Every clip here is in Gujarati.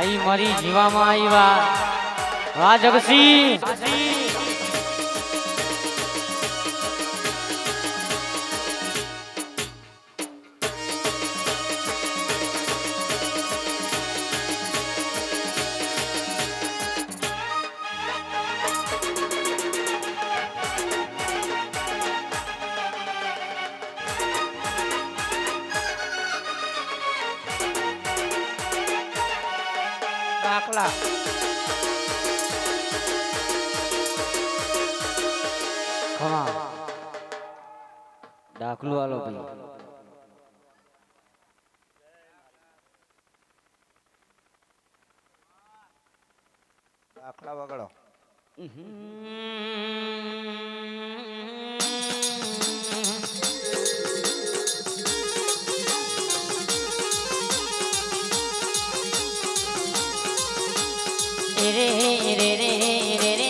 આઈ મારી જીવામાં આવ્યા વાહ જગસી દાખલા દાખલો આલો ભાઈ દાખલા વગાડો રે રે રે રે રે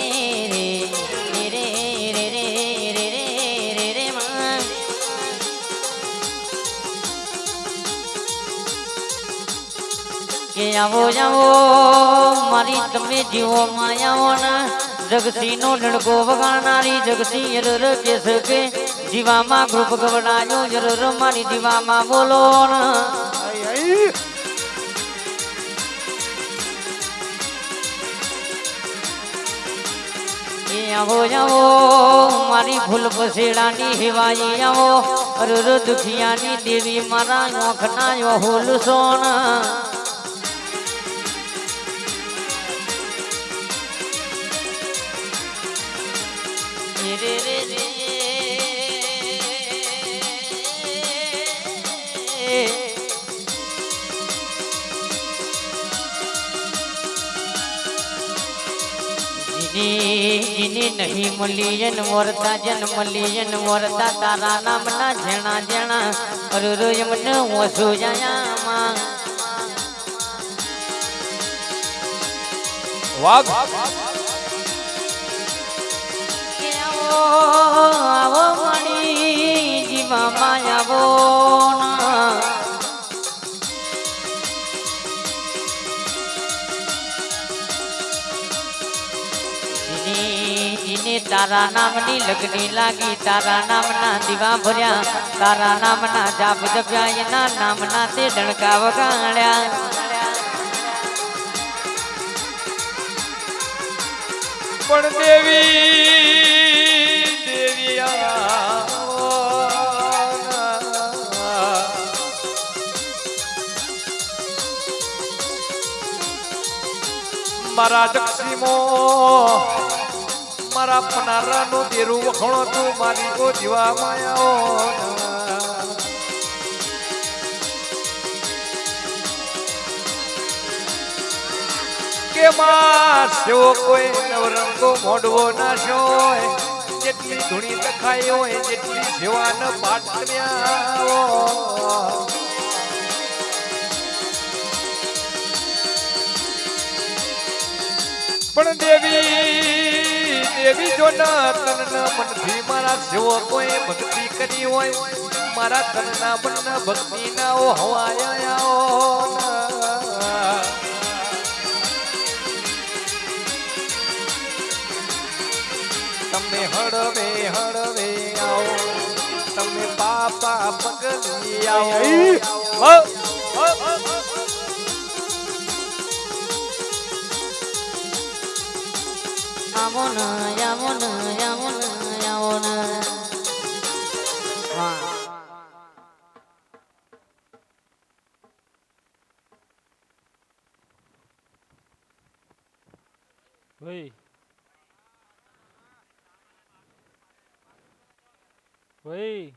આવો આવો મારી તમે જીવો માયાઓ ના જગસી નો ડણકો વગાડનારી જગસી યર કેસ કે જીવામાં ગ્રુપ ગવડાયો યર મારી જીવામાં બોલો આવો આવો મારી ફૂલ પસેડાની હેવાઈ આવો અરર દુખિયાની દેવી મારા નોખના હોલ સોના રે રે રે જીને નહીં મલિયન વરતા જન મલિયન વરતા તારા નામના જેણા જેણા અરર યમને ઓસો જાયામાં વાઘ આવો મણી જીવા માયાવો જીને તારા નામની લગની લાગી તારા નામના દીવા ભર્યા તારા નામના જાપ જપ્યા એના નામના તે ડણકા વગાડ્યા પણ દેવી મારા દક્ષિમો મારા પનારાનું દેરું વખણો તું મારી કો જીવા માયાઓ કે માં સેવો કોઈ નવરંગો મોઢવો નાશો જેટલી ધૂણી તખાઈ હોય જેટલી સેવાન પાઠ કર્યા પણ દેવી જો ના તનના મનથી મારા સેવો કોઈ ભક્તિ કરી હોય મારા તનના મનના ભક્તિ ના ઓ હવાયા તમે હળવે હળવે આવો તમે પાપા પગલી આવો આવો ન આવો ન આવો ન આવો ન વાહ ભાઈ ભાઈ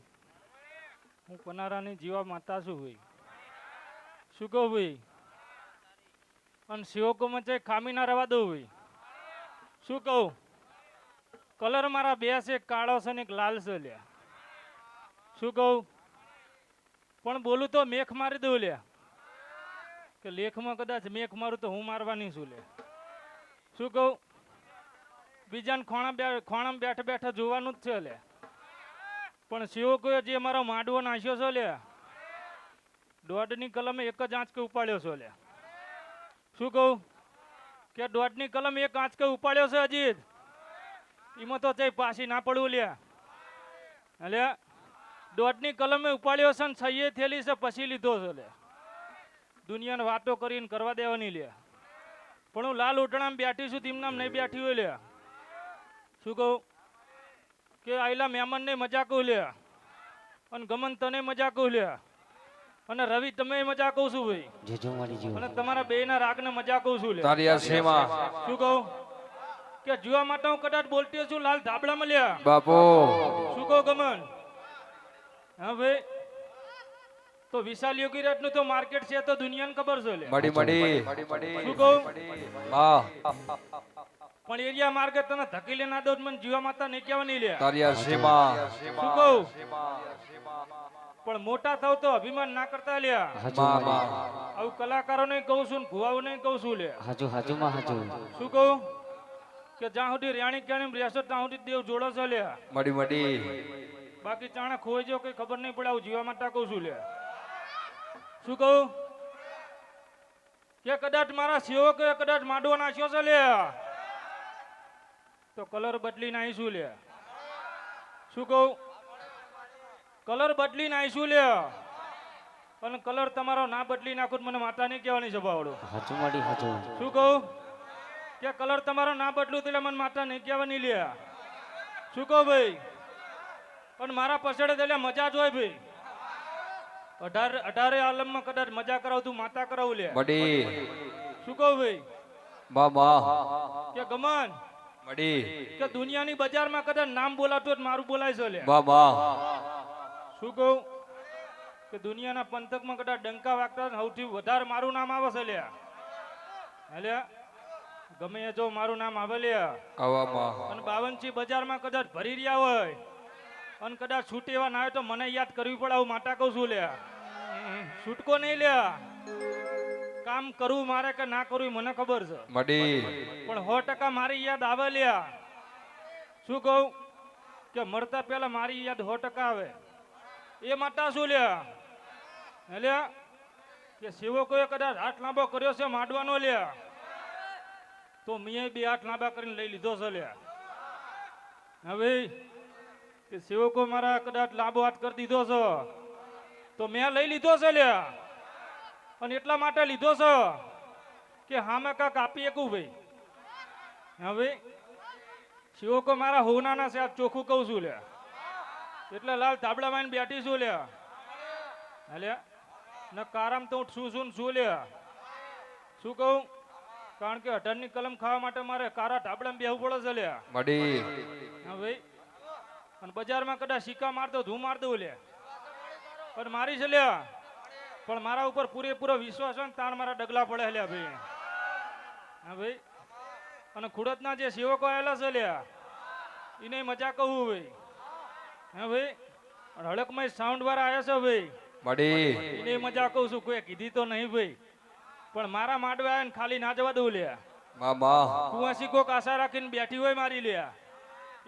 હું પનારાની જીવા માતા છું ભાઈ શું કહું ભાઈ અને શિવકોમાં છે ખામી ના રવા દઉં ભાઈ શું કહું કલર મારા બે છે કાળો છે ને એક લાલ છે લ્યા શું કહું પણ બોલું તો મેખ મારી દઉં લ્યા કે લેખમાં કદાચ મેખ મારું તો હું મારવાની છું લ્યા શું કહું બીજાને ખોણામાં બેઠા બેઠા જોવાનું જ છે લ્યા પણ શિવકોએ જે મારો માંડવો નાખ્યો છે લ્યા દોઢની કલમે એક જ આંચકે ઉપાડ્યો છો લ્યા શું કહું કે દોઢની કલમ એક આંચકે ઉપાડ્યો છે અજીત એમાં તો ચઈ પાછી ના પડવું લ્યા એટલે દોઢની કલમે ઉપાડ્યો છે ને સહીએ થયેલી છે પછી લીધો છે લે દુનિયાને વાતો કરીને કરવા દેવાની લે પણ હું લાલ ઉટણામાં બેઠી છું તેમ નામ નહીં બેઠી હોય લે શું કહું કે આયલા મહેમાનને મજા કહું લે અને ગમન તને મજા કહું લે અને રવિ તમે મજા કહું છું ભાઈ જજો મારી જીવો અને તમારા બેયના રાગને મજા કહું છું લે તારી આ સેવા શું કહું કે જીવા માટે હું કદાચ બોલતી છું લાલ ધાબળામાં લ્યા બાપો શું કહું ગમન હા ભાઈ તો વિશાલ યોગીરાજ નું તો માર્કેટ છે તો દુનિયાને ખબર છે લે મડી શું કહું હા પણ એરિયા માર્ગે તને ધકેલી ના દો મને જીવા માતા નહીં કહેવા નહીં લે તારી આ સેવા શું કહું પણ મોટા થાવ તો અભિમાન ના કરતા લ્યા હાજુ મારી આવું કલાકારોને કહું છું ને ભુવાઓને કહું છું લે હાજુ હાજુ માં હાજુ શું કહું કે જ્યાં સુધી રેણી કેણી રહેશો ત્યાં સુધી દેવ જોડો છે લ્યા મડી બાકી ચાણે ખોઈ જો કઈ ખબર નહીં પડે આવું જીવા માટે કહું છું લે શું કહું કે કદાચ મારા સેવકે કદાચ માંડવો નાખ્યો છે લે તો કલર બદલી નાખીશું લે શું કહું કલર બદલી નાખીશું લે અને કલર તમારો ના બદલી નાખો તો મને માતા નહીં કહેવાની સભાવાળું હાજુ મારી હાજુ શું કહું કે કલર તમારો ના બદલું એટલે મને માતા નહીં કહેવાની લે શું કહું ભાઈ પણ મારા પછડે એટલે મજા જ હોય ભાઈ 18 આલમમાં કદાચ મજા કરાવતું માતા કરાવું લે મડી શું કહું ભાઈ બાબા કે ગમન મડી કે દુનિયાની બજારમાં કદાચ નામ બોલાતું હોય તો મારું બોલાય છે લે બાબા શું કહું કે દુનિયાના પંથકમાં કદાચ ડંકા વાગતા સૌથી વધારે મારું નામ આવે છે લે એટલે ગમે એ જો મારું નામ આવે લે આવામાં અને 52 બજારમાં કદાચ ભરી રહ્યા હોય અને કદાચ છૂટ એવા ના હોય તો મને યાદ કરવી પડે આવું માતા કહું છું લે છૂટકો નહીં લે કામ કરવું મારે કે ના કરવું મને ખબર છે મડી પણ 100% મારી યાદ આવે લે શું કહું કે મરતા પહેલા મારી યાદ 100% આવે એ માતા શું લે એટલે કે સેવકોએ કદાચ હાથ લાંબો કર્યો છે માંડવાનો લે તો મેં 2 હાથ લાંબા કરીને લઈ લીધો છે લે હવે કે સેવકો મારા કદાચ લાંબો હાથ કરી દીધો છે તો મેં લઈ લીધો છે લે અને એટલા માટે લીધો છે કે હામે કાક આપી એકું ભાઈ હવે સેવકો મારા હોનાના છે આ ચોખ્ખું કહું છું લે એટલે લાલ ધાબળામાં બેઠી છું લે એટલે ન કારામ તો હું શું લે શું કહું કારણ કે 18 ની કલમ ખાવા માટે મારે કારા ધાબળામાં બેહવું પડે છે લે મડી હા ભાઈ અને બજારમાં કદાચ સિક્કા મારતો ધૂ માર દઉં લે પણ મારી છે લે પણ મારા ઉપર પૂરેપૂરો વિશ્વાસ હોય ને તાણ મારા ડગલા પડે લે ભાઈ હા ભાઈ અને ખુડતના જે સેવકો આવેલા છે લે એને મજા કહું ભાઈ હા ભાઈ અને હડકમાં સાઉન્ડ વાળા આવ્યા છે ભાઈ મડી એને મજા કહું છું કોઈ કીધી તો નહીં ભાઈ પણ મારા માંડવા આવે ને ખાલી ના જવા દઉં લે બાબા કુવાસી કોક આશા રાખીને બેઠી હોય મારી લે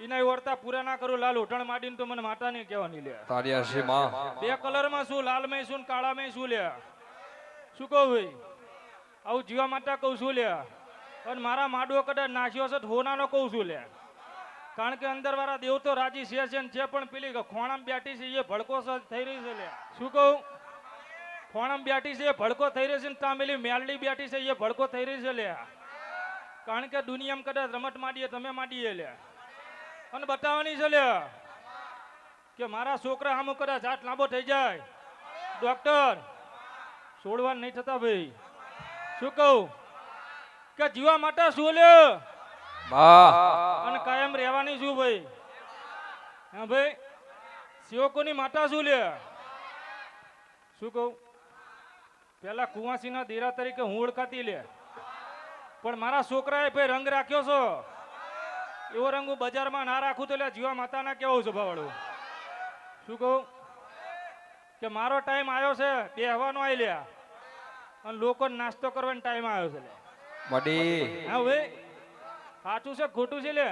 એના વર્તા પૂરા ના કરું લાલ ઉઠણ માંડીને તો મને માતા નહીં કહેવાની લે તારી આ સેવા 2 કલરમાં શું લાલમય શું ને કાળામય શું લે શું કહું ભાઈ આવું જીવા માતા કહું છું લે અને મારા માડવો કદાચ નાખ્યો છે હોનાનો કહું છું લે કારણ કે અંદર વાળા દેવ તો રાજી છે ને છે પણ પેલી ખોણામાં બેઠી છે એ ભડકો થઈ રહી છે લે શું કહું ખોણામાં બેઠી છે એ ભડકો થઈ રહી છે ને ત્યાં પેલી મેલડી બેઠી છે એ ભડકો થઈ રહી છે લે કારણ કે દુનિયામાં કદાચ રમત માંડીએ તમે માંડીએ લે અને બતાવવાની છે લે કે મારા છોકરા સામુ કદાચ હાથ લાંબો થઈ જાય ડોક્ટર છોડવા નહીં થતા ભાઈ શું કહું કે જીવા માટે શું લે બા અને કાયમ રહેવાની શું ભાઈ હા ભાઈ સેવકોની માતા શું લે શું કહું પેલા કુવાસીના દેરા તરીકે હું ઓળખાતી લે પણ મારા છોકરાએ ભાઈ રંગ રાખ્યો છો એવો રંગ હું બજારમાં ના રાખું તો એટલે જીવા માતા ના કેવું સ્વભાવવાળું શું કહું કે મારો ટાઈમ આવ્યો છે બેહવાનો આવી લ્યા અને લોકો નાસ્તો કરવાનો ટાઈમ આવ્યો છે મડી હા ભાઈ સાચું છે ખોટું છે લે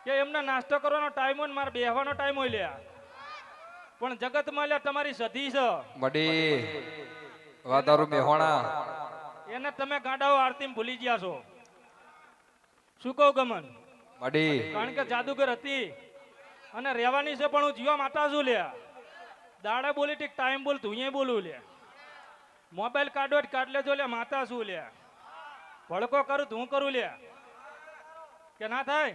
કે એમને નાસ્તો કરવાનો ટાઈમ હોય ને મારે બેહવાનો ટાઈમ હોય લ્યા પણ જગતમાં લ્યા તમારી સધી છે મડી વાદારું મેહોણા એને તમે ગાંડાઓ આરતીમાં ભૂલી ગયા છો. શું કહું ગમન? મડી કારણ કે જાદુગર હતી અને રહેવાની છે, પણ હું જીવા માતા છું લ્યા. દાડે બોલી ઠીક, ટાઈમ બોલ, તું અહીંયા બોલું લ્યા. મોબાઈલ કાઢો જ કાઢ લેજો લ્યા, માતા છું લ્યા. ભડકો કરું તું કરું લ્યા, કે ના થાય?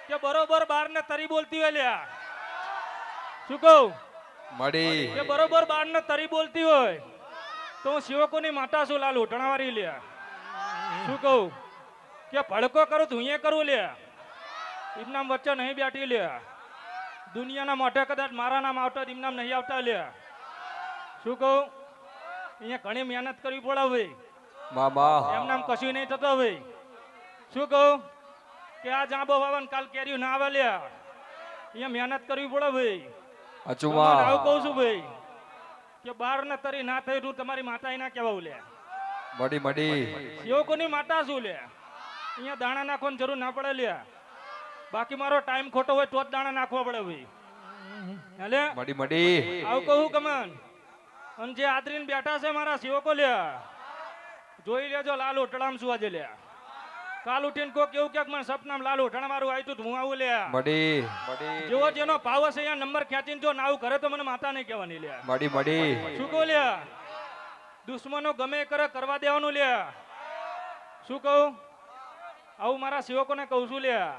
કે બરોબર બાર ને તરી બોલતી હોય લ્યા. શું કહું? મડી કે બરોબર બાર ને તરી બોલતી હોય તો હું સેવકોની માતા છું લાલ ઉઠણાવાળી લ્યા. શું કહું? કે ભડકો કરું તું અહીંયા કરું લ્યા. એમનામ વચ્ચે નહીં બેઠી લ્યા. દુનિયાના મોઢે કદાચ મારા નામ આવતા એમનામ નહીં આવતા લ્યા. શું કહું? અહીંયા ઘણી મહેનત કરવી પડે ભાઈ. મામા એમ નામ કશું નહીં થતો ભાઈ. શું કહું? કે આ જાંબો વાવન કાલ કેરીઓ ના આવે લ્યા. અહીંયા મહેનત કરવી પડે ભાઈ. અચુમા આવું કહું છું ભાઈ કે બાર ને તરી ના થઈ તું તમારી માતા ના કહેવાય લ્યા. મડી મડી સેવકોની માતા શું લ્યા. અહીંયા દાણા નાખવાની જરૂર ના પડે લ્યા. બાકી મારો ટાઈમ ખોટો હોય તો જ દાણા નાખવા પડે ભાઈ. હેલે મડી મડી આવું કહું કમન. અને જે આદરીને બેઠા છે મારા સેવકો લ્યા, જોઈ લેજો લાલ ઓટડામ શું આજે લ્યા. કાલ ઉઠીને કોક એવું કે મને સપનામ લાલ ઓઠણા મારું આવ્યું હું આવું લ્યા. મડી જેવો જેનો ભાવ હશે અહીંયા નંબર ખેંચીને જો નાવું કરે તો મને માતા નહીં કહેવાની લ્યા. મડી મડી શું કહું લ્યા? દુશ્મનો ગમે એ કરે કરવા દેવાનું લ્યા. શું કહું? આવું મારા સેવકોને કહું છું લ્યા.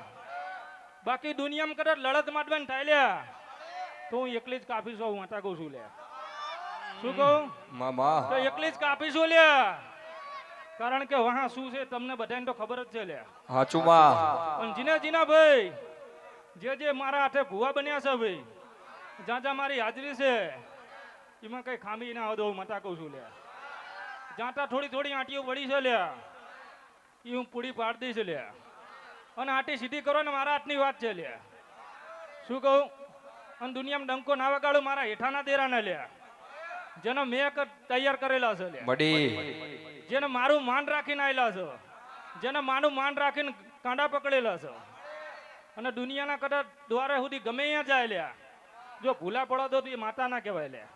બાકી દુનિયામાં કદાચ લડત માંડવાની થાય લ્યા તો હું એકલી જ કાપી છું, માતા કહું છું લ્યા. શું કહું? મામા તો એકલી જ કાપી છું લ્યા. કારણ કે વહા શું છે તમને બધાને તો ખબર જ છે લ્યા. હાચુમા પણ જીના જીના ભાઈ જે મારા હાથે ભુવા બન્યા છે ભાઈ, જ્યાં જ્યાં મારી હાજરી છે એમાં કઈ ખામી ના હોય હું મતા કહું છું લ્યા. જ્યાં ત્યાં થોડી થોડી આંટીઓ વળી છે લ્યા, એ હું પૂરી પાડી દઈશ લ્યા. અને આંટી સીધી કરો ને મારા હાથની વાત છે લ્યા. શું કહું? અને દુનિયામાં ડંકો ના વગાડું મારા હેઠાના દેરાના લ્યા, જેનો મેં તૈયાર કરેલા છે લ્યા. મડી જેને મારું માન રાખીને આવેલા છે, જેને માનું માન રાખીને કાંડા પકડેલા છે. અને દુનિયાના કદાચ દ્વારે સુધી ગમે અહીંયા જાય લ્યા, જો ભૂલા પડો તો એ માતા ના કહેવાય લ્યા.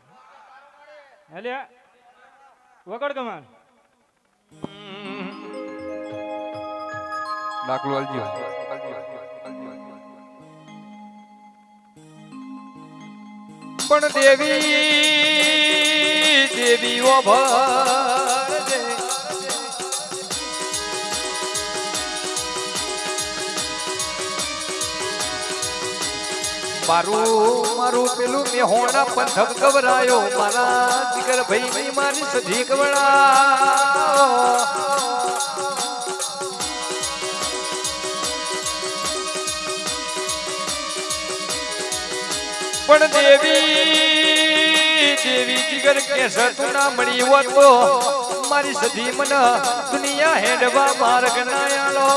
હે લ્યા વગડ ગમાન ડાકલું અલજી પણ દેવીઓ ભરજે મારું પેલું મેહોણા પંથક ગવરાયો મારા જીગર ભાઈ મારી સધી ગવડા પણ દેવી જીગર કેસ તું ના મળી હોત તો મારી સધી મન દુનિયા હેડવા માર્ગ ના આલો.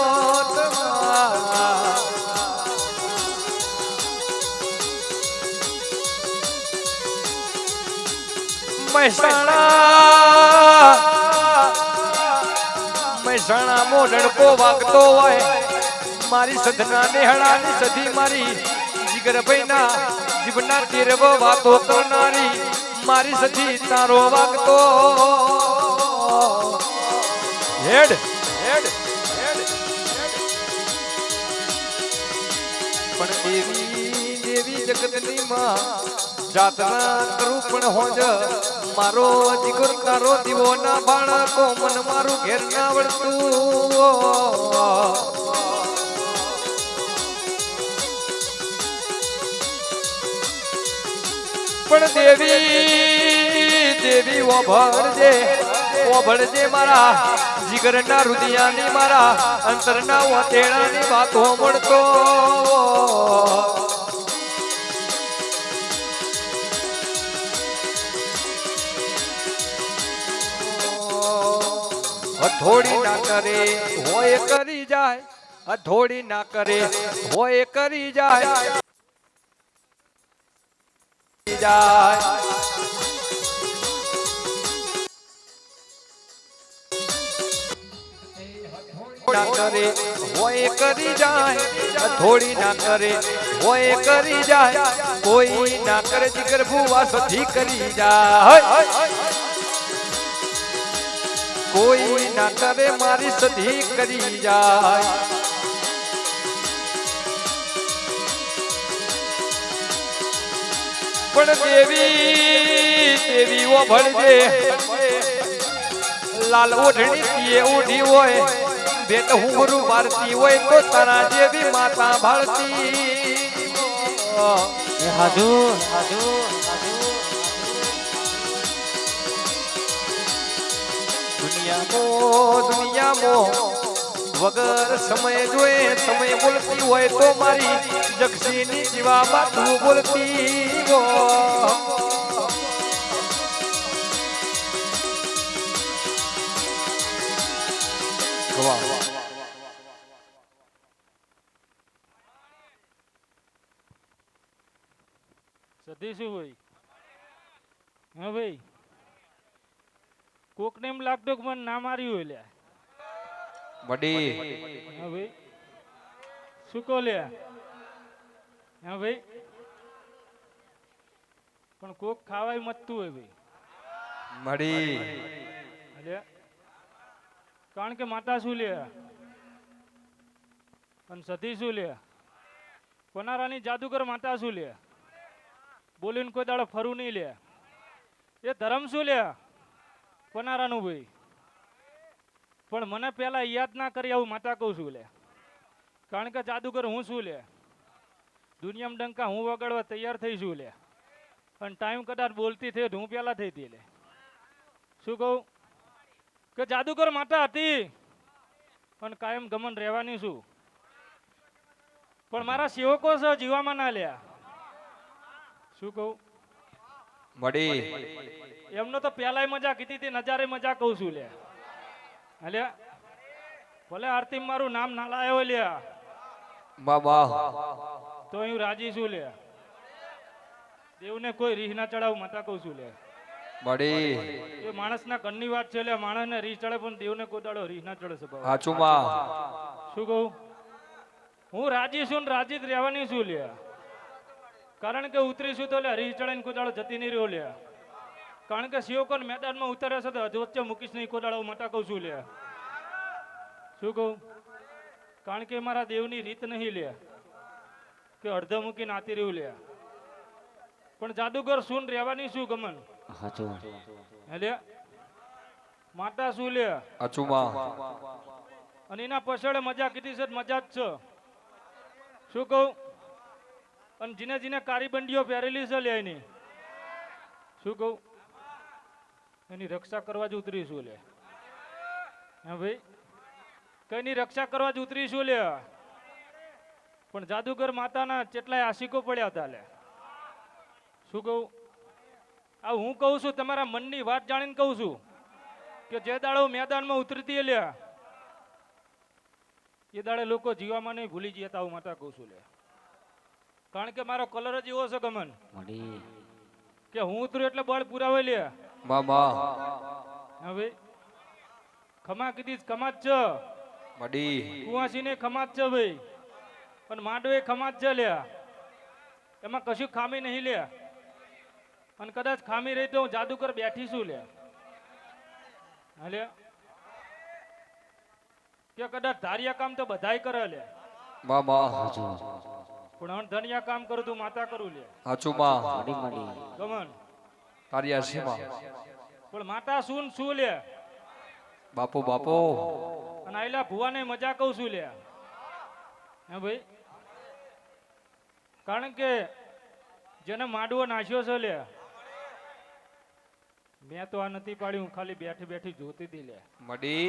મહેસાણા મો લડકો વાગતો હોય મારી સધના નેહળાની સધી મારી જીગરભાઈ ના જીવના તીરવ વાતો કરનારી મારી સધી તારો વાગતો હેડ હેડ પણ દેવી જગતની માં જાતના કરું પણ હોજ મારો જીગર તારો દીવો ના બાળકો મન મારું ઘેર ના વળતું. પણ દેવી ઓભળજે મારા જીગરના રુદિયાની મારા અંતરના વતેડાની વાતો મળતો. હથોડી ના કરે હોય કરી જાય, હથોડી ના કરે હોય કરી જાય ના કરે હોય કરી જાય, હથોડી ના કરે હોય કરી જાય, કોઈ ના કરે જીગર ભુવા સધી કરી જાય. કોઈ ના કરે મારી સધી કરી જાય પણ દેવી ઓ ભળજે લાલ ઓઢણી એ ઉઠી હોય બેટ હુંગરું ભારતી હોય તો તારા જેવી માતા ભારતી એ હાજુ હાજુ દુનિયામાં વગર સમય જોએ સમય બોલતી હોય તો મારી જગસીની જીવામાં તું બોલતી હો સધી શું હોય હા ભાઈ કોક ને એમ લાગતું કે મને ના માર્યું હોય લ્યા વડી હા ભાઈ શું કહો લ્યા હા ભાઈ પણ કોક ખાવાય મતતું હોય ભાઈ મડી અલ્યા કારણ કે માતા શું લે અને સતી શું લે કોનારાની જાદુગર માતા શું લે બોલીને કોઈ દાડો ફરું નહીં લે એ ધર્મ શું લે કોનારાનું ભાઈ પણ મને પહેલા યાદ ના કરી આવું માતા કહું છું લે કારણ કે જાદુગર હું શું લે દુનિયામાં ડંકા હું વગાડવા તૈયાર થઈશું લે અને ટાઈમ કદાચ બોલતી થઈ હું પહેલા થઈ હતી લે શું કહું કે જાદુગર માતા હતી અને કાયમ ગમન રહેવાની શું પણ મારા સેવકો છે જીવામાં ના લ્યા શું કહું મડી એમનો તો પહેલાય મજા કીધી હતી નજારે મજા કહું છું લે અલ્યા ભલે આરતી મારું નામ ના લાયો લ્યા બાબા તો હું રાજી છું લે દેવને કોઈ રીહ ના ચડાવું માતા કહું છું લે મડી એ માણસના ઘરની વાત છે લે માણસને રીહ ચડે પણ દેવને કોઈ દાડો રીહ ના ચડે છે બાબા. હાચું માં શું કહું હું રાજી છું ને રાજી જ રહેવાની છું લે કારણ કે ઉતરીશું તો લે રીહ ચડે ને કોઈ દાડો જતી નહીં રહ્યો લે કારણ કે શિવકોન મેદાનમાં ઉતરે છે તો વચ્ચે મૂકીશ નહીં કોઈ દાડો માતા કહું છું લે શું કહું કારણ કે મારા દેવની રીત નહીં લે કે અડધો મૂકીને આતી રહ્યું લે પણ જાદુગર શું રહેવાની શું ગમન હાચું એટલે માતા શું લે હાચું માં અને એના પછાડે મજા કીધી છે મજા જ છે શું કહું અને જીને જીને કારી બંડીઓ પહેરેલી છે લે એની શું કહું એની રક્ષા કરવા જ ઉતરીશું લે હા ભાઈ કઈની રક્ષા કરવા જ ઉતરીશું લે પણ જાદુગર માતાના કેટલાય આશિકો પડ્યા હતા લે શું કહું આ હું કહું છું તમારા મનની વાત જાણીને કહું છું કે જે દાડો મેદાનમાં ઉતરતી લે એ દાડે લોકો જીવામાં નહીં ભૂલી જતા હું માતા કહું છું લે કારણ કે મારો કલર જ એવો છે ગમન મડી કે હું ઉતરું એટલે બળ પુરાવે લે બાબા હવે ખમા કીધી ખમા જ છે મડી કુવાસી ને ખમા જ છે ભાઈ પણ માંડવે ખમા જ છે લે એમાં કશું ખામી નહીં લે અને કદાચ ખામી રહી તો હું જાદુગર બેઠી છું લે હાલે કે કદાચ ધાર્યા કામ તો બધાય કરે લે બાબા હાચું પણ ધનિયા કામ કરું તું માતા કરું લે હાચું માં મડી મડી ગમન તારી આશીમાં પણ માતા શું શું લે બાપો બાપો અને આયલા ભુવાને મજા કહું છું લે હે ભાઈ કારણ કે જેને માંડવો નાખ્યો છે લે મેં તો આ નથી પાડ્યું ખાલી બેઠી બેઠી જોતી હતી લે મડી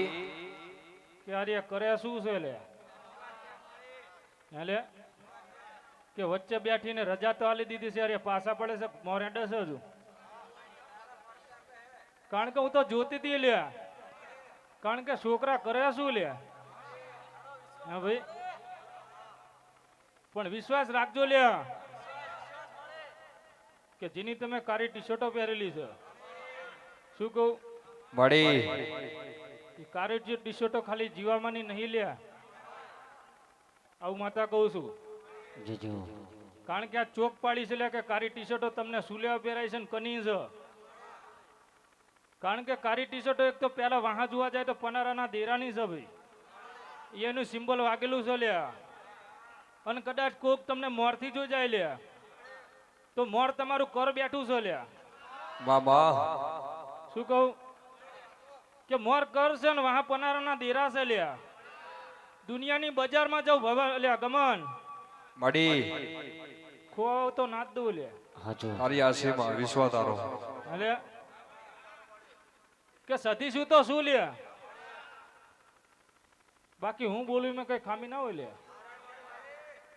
કે અરે કરે શું છે લે લે કે વચ્ચે બેઠીને રજા તો આલી દીધી છે અરે પાછા પડે છે મોરેડે છે હજુ કારણ કે હું તો જોતી હતી લે કારણ કે છોકરા કરે શું લે હા ભાઈ પણ વિશ્વાસ રાખજો લે કે જેની તમે કાળી ટી શર્ટો પહેરેલી છે શું કહું મડી એ કાળી ટી શર્ટો ખાલી જીવામાંની નહીં લે આવું માતા કહું છું જજો કારણ કે આ ચોક પાડી છે લે કે કાળી ટી શર્ટો તમને સુલેવા પહેરાય છે ને કની છે કારણ કે કારી ટી શર્ટો એક તો પેલા વાહ જોવા જાય તો પનારાના દેરાની છે ભાઈ એનું સિમ્બોલ વાગેલું છે લ્યા અને કદાચ કોક તમને મોરથી જોઈ જાય લ્યા તો મોર તમારું કર બેઠું છે લ્યા બાબા શું કહું કે મોર કર છે ને વાહ પનારાના દેરા છે લ્યા દુનિયાની બજારમાં જાવ ભવા લ્યા ગમન મડી ખોવાઓ તો નાચ દઉં લ્યા હાચું તારી આશીમાં વિશ્વાસ તારો અલે કે સતી શું તો શું લે બાકી હું બોલું એમાં કઈ ખામી ના હોય લે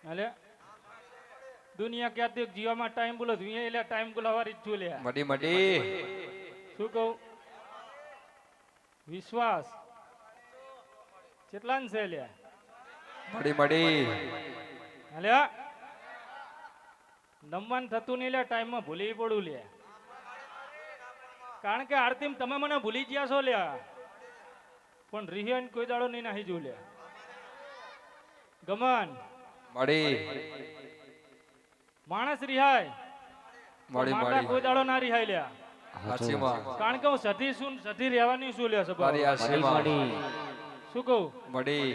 અલે દુનિયા ક્યાંથી જીવામાં ટાઈમ બોલો એટલે ટાઈમ બોલાવવાની જ છું લે મડી મડી શું કહું વિશ્વાસ કેટલા છે લે મડી મડી અલે નમવાનું થતું નહીં લે ટાઈમમાં ભૂલી પડું લે કારણ કે આરતીમ તમે મને ભૂલી ગયા છો લ્યા પણ રિહાન કોઈ દાડો નહીં નાહી જો લ્યા ગમન મડી માણસ રિહાય મડી માતા મડી કોઈ દાડો ના રિહાય લ્યા આશીમાં કારણ કે હું સધી છું ને સધી રહેવાની શું લ્યા સભા તારી આશીમાં શું કહું મડી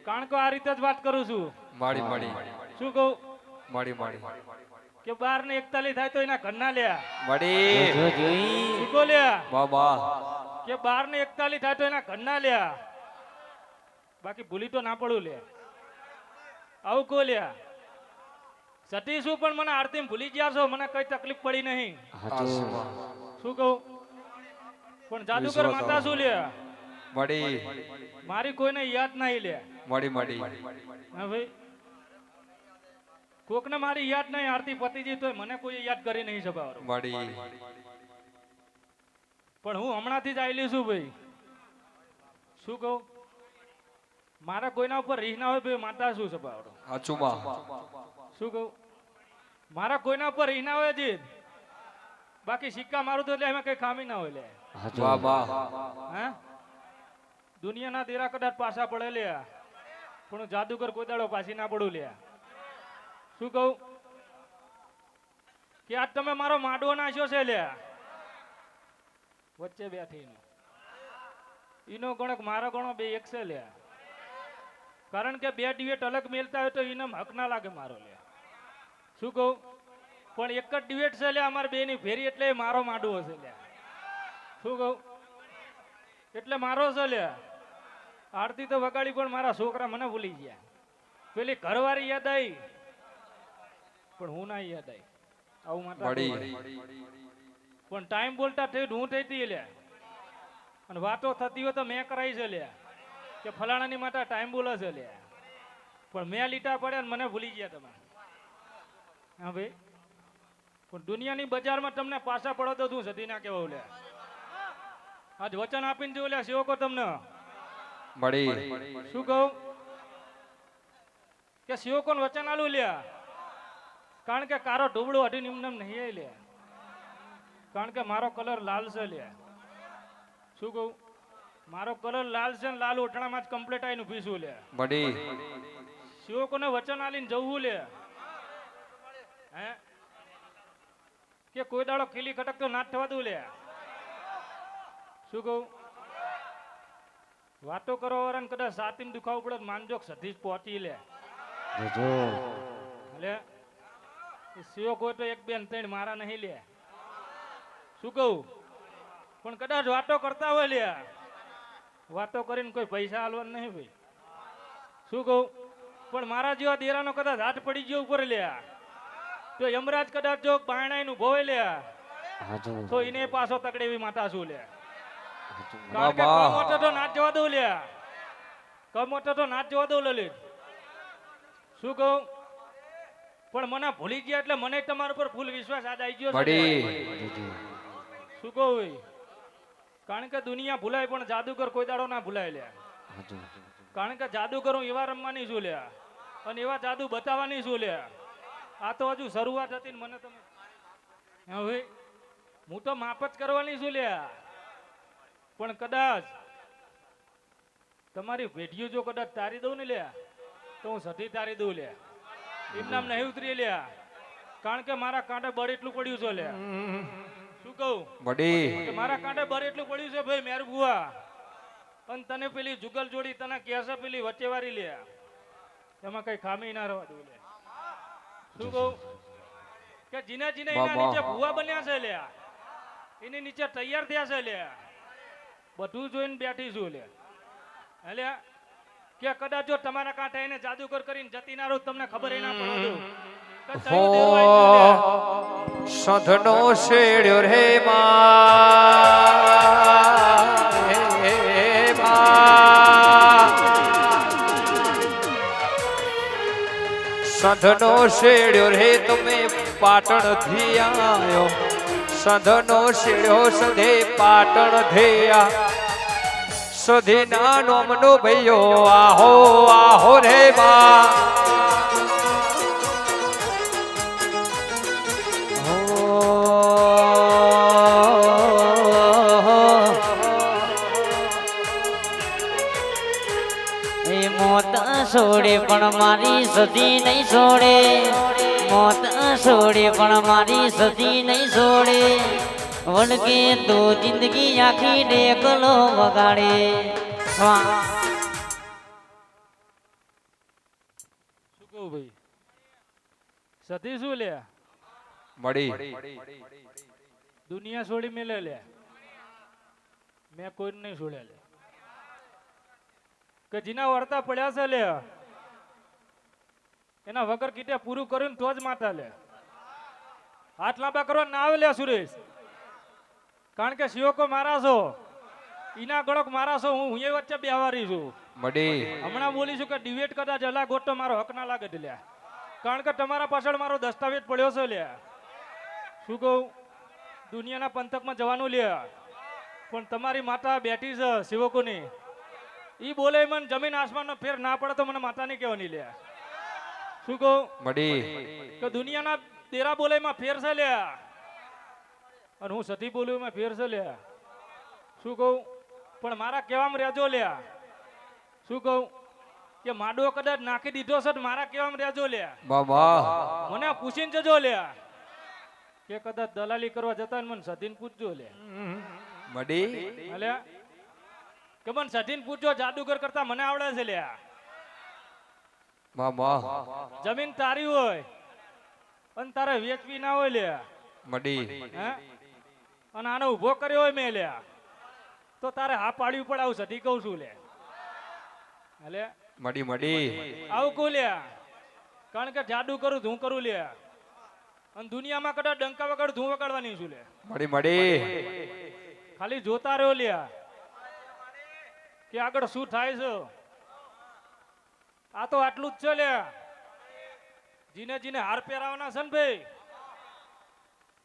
કારણ કે આ રીતે જ વાત કરું છું મડી મડી શું કહું મડી મડી કે 12 ને 41 થાય તો એના ઘરના લ્યા મડી શું કહું લ્યા બાબા કે 12 ને 41 થાય તો એના ઘરના લ્યા બાકી ભૂલી તો ના પડું લે આવું કો લ્યા સતી શું પણ મને આરતી ભૂલી ગયા છો મને કઈ તકલીફ પડી નહીં આશીમાં શું કહું પણ જાદુગર માતા શું લે મડી મારી કોઈને યાદ નહીં લે મડી મડી હા ભાઈ કોકને મારી યાદ નહીં આરતી પતિજી તોય મને કોઈ યાદ કરી નહીં સભાવાળો મડી પણ હું હમણાંથી જ આવેલી છું ભાઈ શું કહું મારા કોઈના ઉપર રીહ ના હોય ભાઈ માતા શું સભાવાળો આચુમાં શું કહું મારા કોઈના ઉપર રીહ ના હોય જીત બાકી સિક્કા મારું તો એટલે એમાં કઈ ખામી ના હોય લે બાબા હા દુનિયાના દેરા કદાચ પાછા પડે લે પણ હું જાદુગર કોઈ દાડો પાછી ના પડું લે શું કહું કે આજ તમે મારો માડવો નાખ્યો છે લે વચ્ચે બેઠી ઈનો ગણક મારો ગણો બે એક છે લે કારણ કે બે ડિવેટ અલગ મેલતા હોય તો એને હક ના લાગે મારો લે શું કહું પણ એક જ ડિવેટ છે લે અમારે બે ની ફેરી એટલે મારો માડવો છે લે શું કહું એટલે મારો છે લે આરતી તો વગાડી પણ મારા છોકરા મને ભૂલી ગયા પેલી ઘરવાળી યાદ આવી પણ હું ના યાદ આવી આવું માતા મડી પણ ટાઈમ બોલતા થઈ હું થઈ હતી લે અને વાતો થતી હોય તો મેં કરાઈ છે લે કે ફલાણાની માતા ટાઈમ બોલે છે લે પણ મેં લીટા પડ્યા ને મને ભૂલી ગયા તમે હા ભાઈ પણ દુનિયાની બજારમાં તમને પાછા પડો તો તું સધી ના કેવો લે આજ વચન આપીને જો લે સેવકો તમને મડી શું કહું કે સેવકોને વચન આલું લ્યા કારણ કે કારો ઢોબળો અઢી નિમનમ નહીં લે કારણ કે મારો કલર લાલ છે લે શું કહું મારો કલર લાલ છે ને લાલ ઓઠણામાં જ કમ્પ્લીટ આવીને પીસું લે મડી સેવકોને વચન આલીને જવું લે હે કે કોઈ દાડો ખીલી ખટક તો ના થવા દઉં લે શું કહું વાતો કરવા વાળાને કદાચ સાતીમ દુખાવું પડે માનજોક સધી જ પહોંચી લે લે સેવક હોય તો એક બેન ત્રણ મારા નહીં લે શું કહું પણ કદાચ વાતો કરતા હોય લે વાતો કરીને કોઈ પૈસા હાલવાનું નહીં ભાઈ શું કહું પણ મારા જેવા દેરાનો કદાચ હાથ પડી ગયો ઉપર લે તો યમરાજ કદાચ જો બાયણાનું ભોય લે તો એને પાછો તકડે એવી માતા શું લે કારણ કે કમોટો તો નાચ જવા દઉં લે કમોટો તો નાચ જવા દઉં લલિત શું કહું પણ મને ભૂલી ગયા એટલે મને તમારા પર ફૂલ વિશ્વાસ આજ આવી ગયો છે શું કહું ભાઈ કારણ કે દુનિયા ભૂલાય પણ જાદુગર કોઈ દાડો ના ભૂલાય લે કારણ કે જાદુગર હું એવા રમવાની છું લે અને એવા જાદુ બતાવવાની છું લે આ તો હજુ શરૂઆત હતી ને મને તમે હા ભાઈ હું તો માપ જ કરવાની છું લે પણ કદાચ તમારી વેઢીઓ જો કદાચ તારી દઉં ને લે તો હું સધી તારી દઉં લે એમ નામ નહીં ઉતરી લે કારણ કે મારા કાંટે બળ એટલું પડ્યું છે લે શું કહું મડી કે મારા કાંઠે બર એટલું પડ્યું છે ભાઈ મેર બુઆ, અને તને પેલી જુગલ જોડી તને કેસે પેલી વચ્ચેવારી લે, એમાં કઈ ખામી ના રહેવા દઉં લે. શું કહું કે જીને જીને એના બાબા. નીચે ભુવા બન્યા છે લે, એની નીચે તૈયાર થયા છે લે, બધું જોઈને બેઠી છું લે. એટલે કે કદાચ જો તમારા કાંઠે એને જાદુગર કરીને જતી ના રહું, તમને ખબર ના પડો દઉં કે તયું દેરું આવી ગયું લે. સધનો શેડ્યો રે માં હે માં. સંધનો શેડ્યો રે તમે પાટણ થી આયો, સંધનો શેડ્યો સધે પાટણ ધેયા, સધી ના નોમનો ભૈયો આહો આહો રે બા. એ મોત છોડે પણ મારી સતી નહીં છોડે, મોત છોડે પણ મારી સતી નહીં છોડે, વળગે તો જિંદગી આખી ડેકલો વગાડે. વાહ. શું કહું ભાઈ, સતી શું લે, મળી દુનિયા છોડી મેલે લે, મેં કોઈ નહીં છોડ્યા લે. કે જીના વર્તા પડ્યા છે લે, એના વગર કીધે પૂરું કર્યું તો જ માતા લે. હાથ લાંબા કરવા ના આવે લે સુરેશ, કારણ કે શિવકો મારા છો, ઈના ગળક મારા છો, હું એ વચ્ચે બેવારી છું. મળી હમણાં બોલીશું કે ડિબેટ કદાચ અલા ગોટો મારો હક ના લાગે લે, કારણ કે તમારા પાછળ મારો દસ્તાવેજ પડ્યો છે લે. શું કહું, દુનિયાના પંથકમાં જવાનું લે, પણ તમારી માતા બેઠી છે શિવકોની, ઈ બોલે મને જમીન આસમાનનો ફેર ના પડે તો મને માતા નહીં કહેવાની લે. શું કહું મળી કે દુનિયાના તેરા બોલે માં ફેર છે લે, અને હું સતી બોલું એમાં ફેર છે લે. શું કહું, પણ મારા કહેવામાં રહેજો લે. શું કહું કે માડો કદાચ નાખી દીધો છે, મારા કહેવામાં રહેજો લે. બાબા. મને પૂછીને જજો લે, કે કદાચ દલાલી કરવા જતા હોય ને મને સતીને પૂછજો લે. મળી અલે કે મને સતીને પૂછજો, જાદુગર કરતા મને આવડે છે લે. બાબા. જમીન તારી હોય અને તારે વેચવી ના હોય લે, મળી હે, અને આને ઉભો કર્યો હોય મેં લે, તો તારે હા પાડવી પડે. આવું સતી કહું છું લે. અલે મળી મળી આવું કહું લે, કારણ કે જાદુ કરું હું કરું લે, અને દુનિયામાં કદાચ ડંકા વગાડું હું વગાડવાની છું લે. મળી મળી ખાલી જોતા રહ્યો લે કે આગળ શું થાય છે. આ તો આટલું જ છે લે. જીને જીને હાર પહેરાવાના છે ને ભાઈ,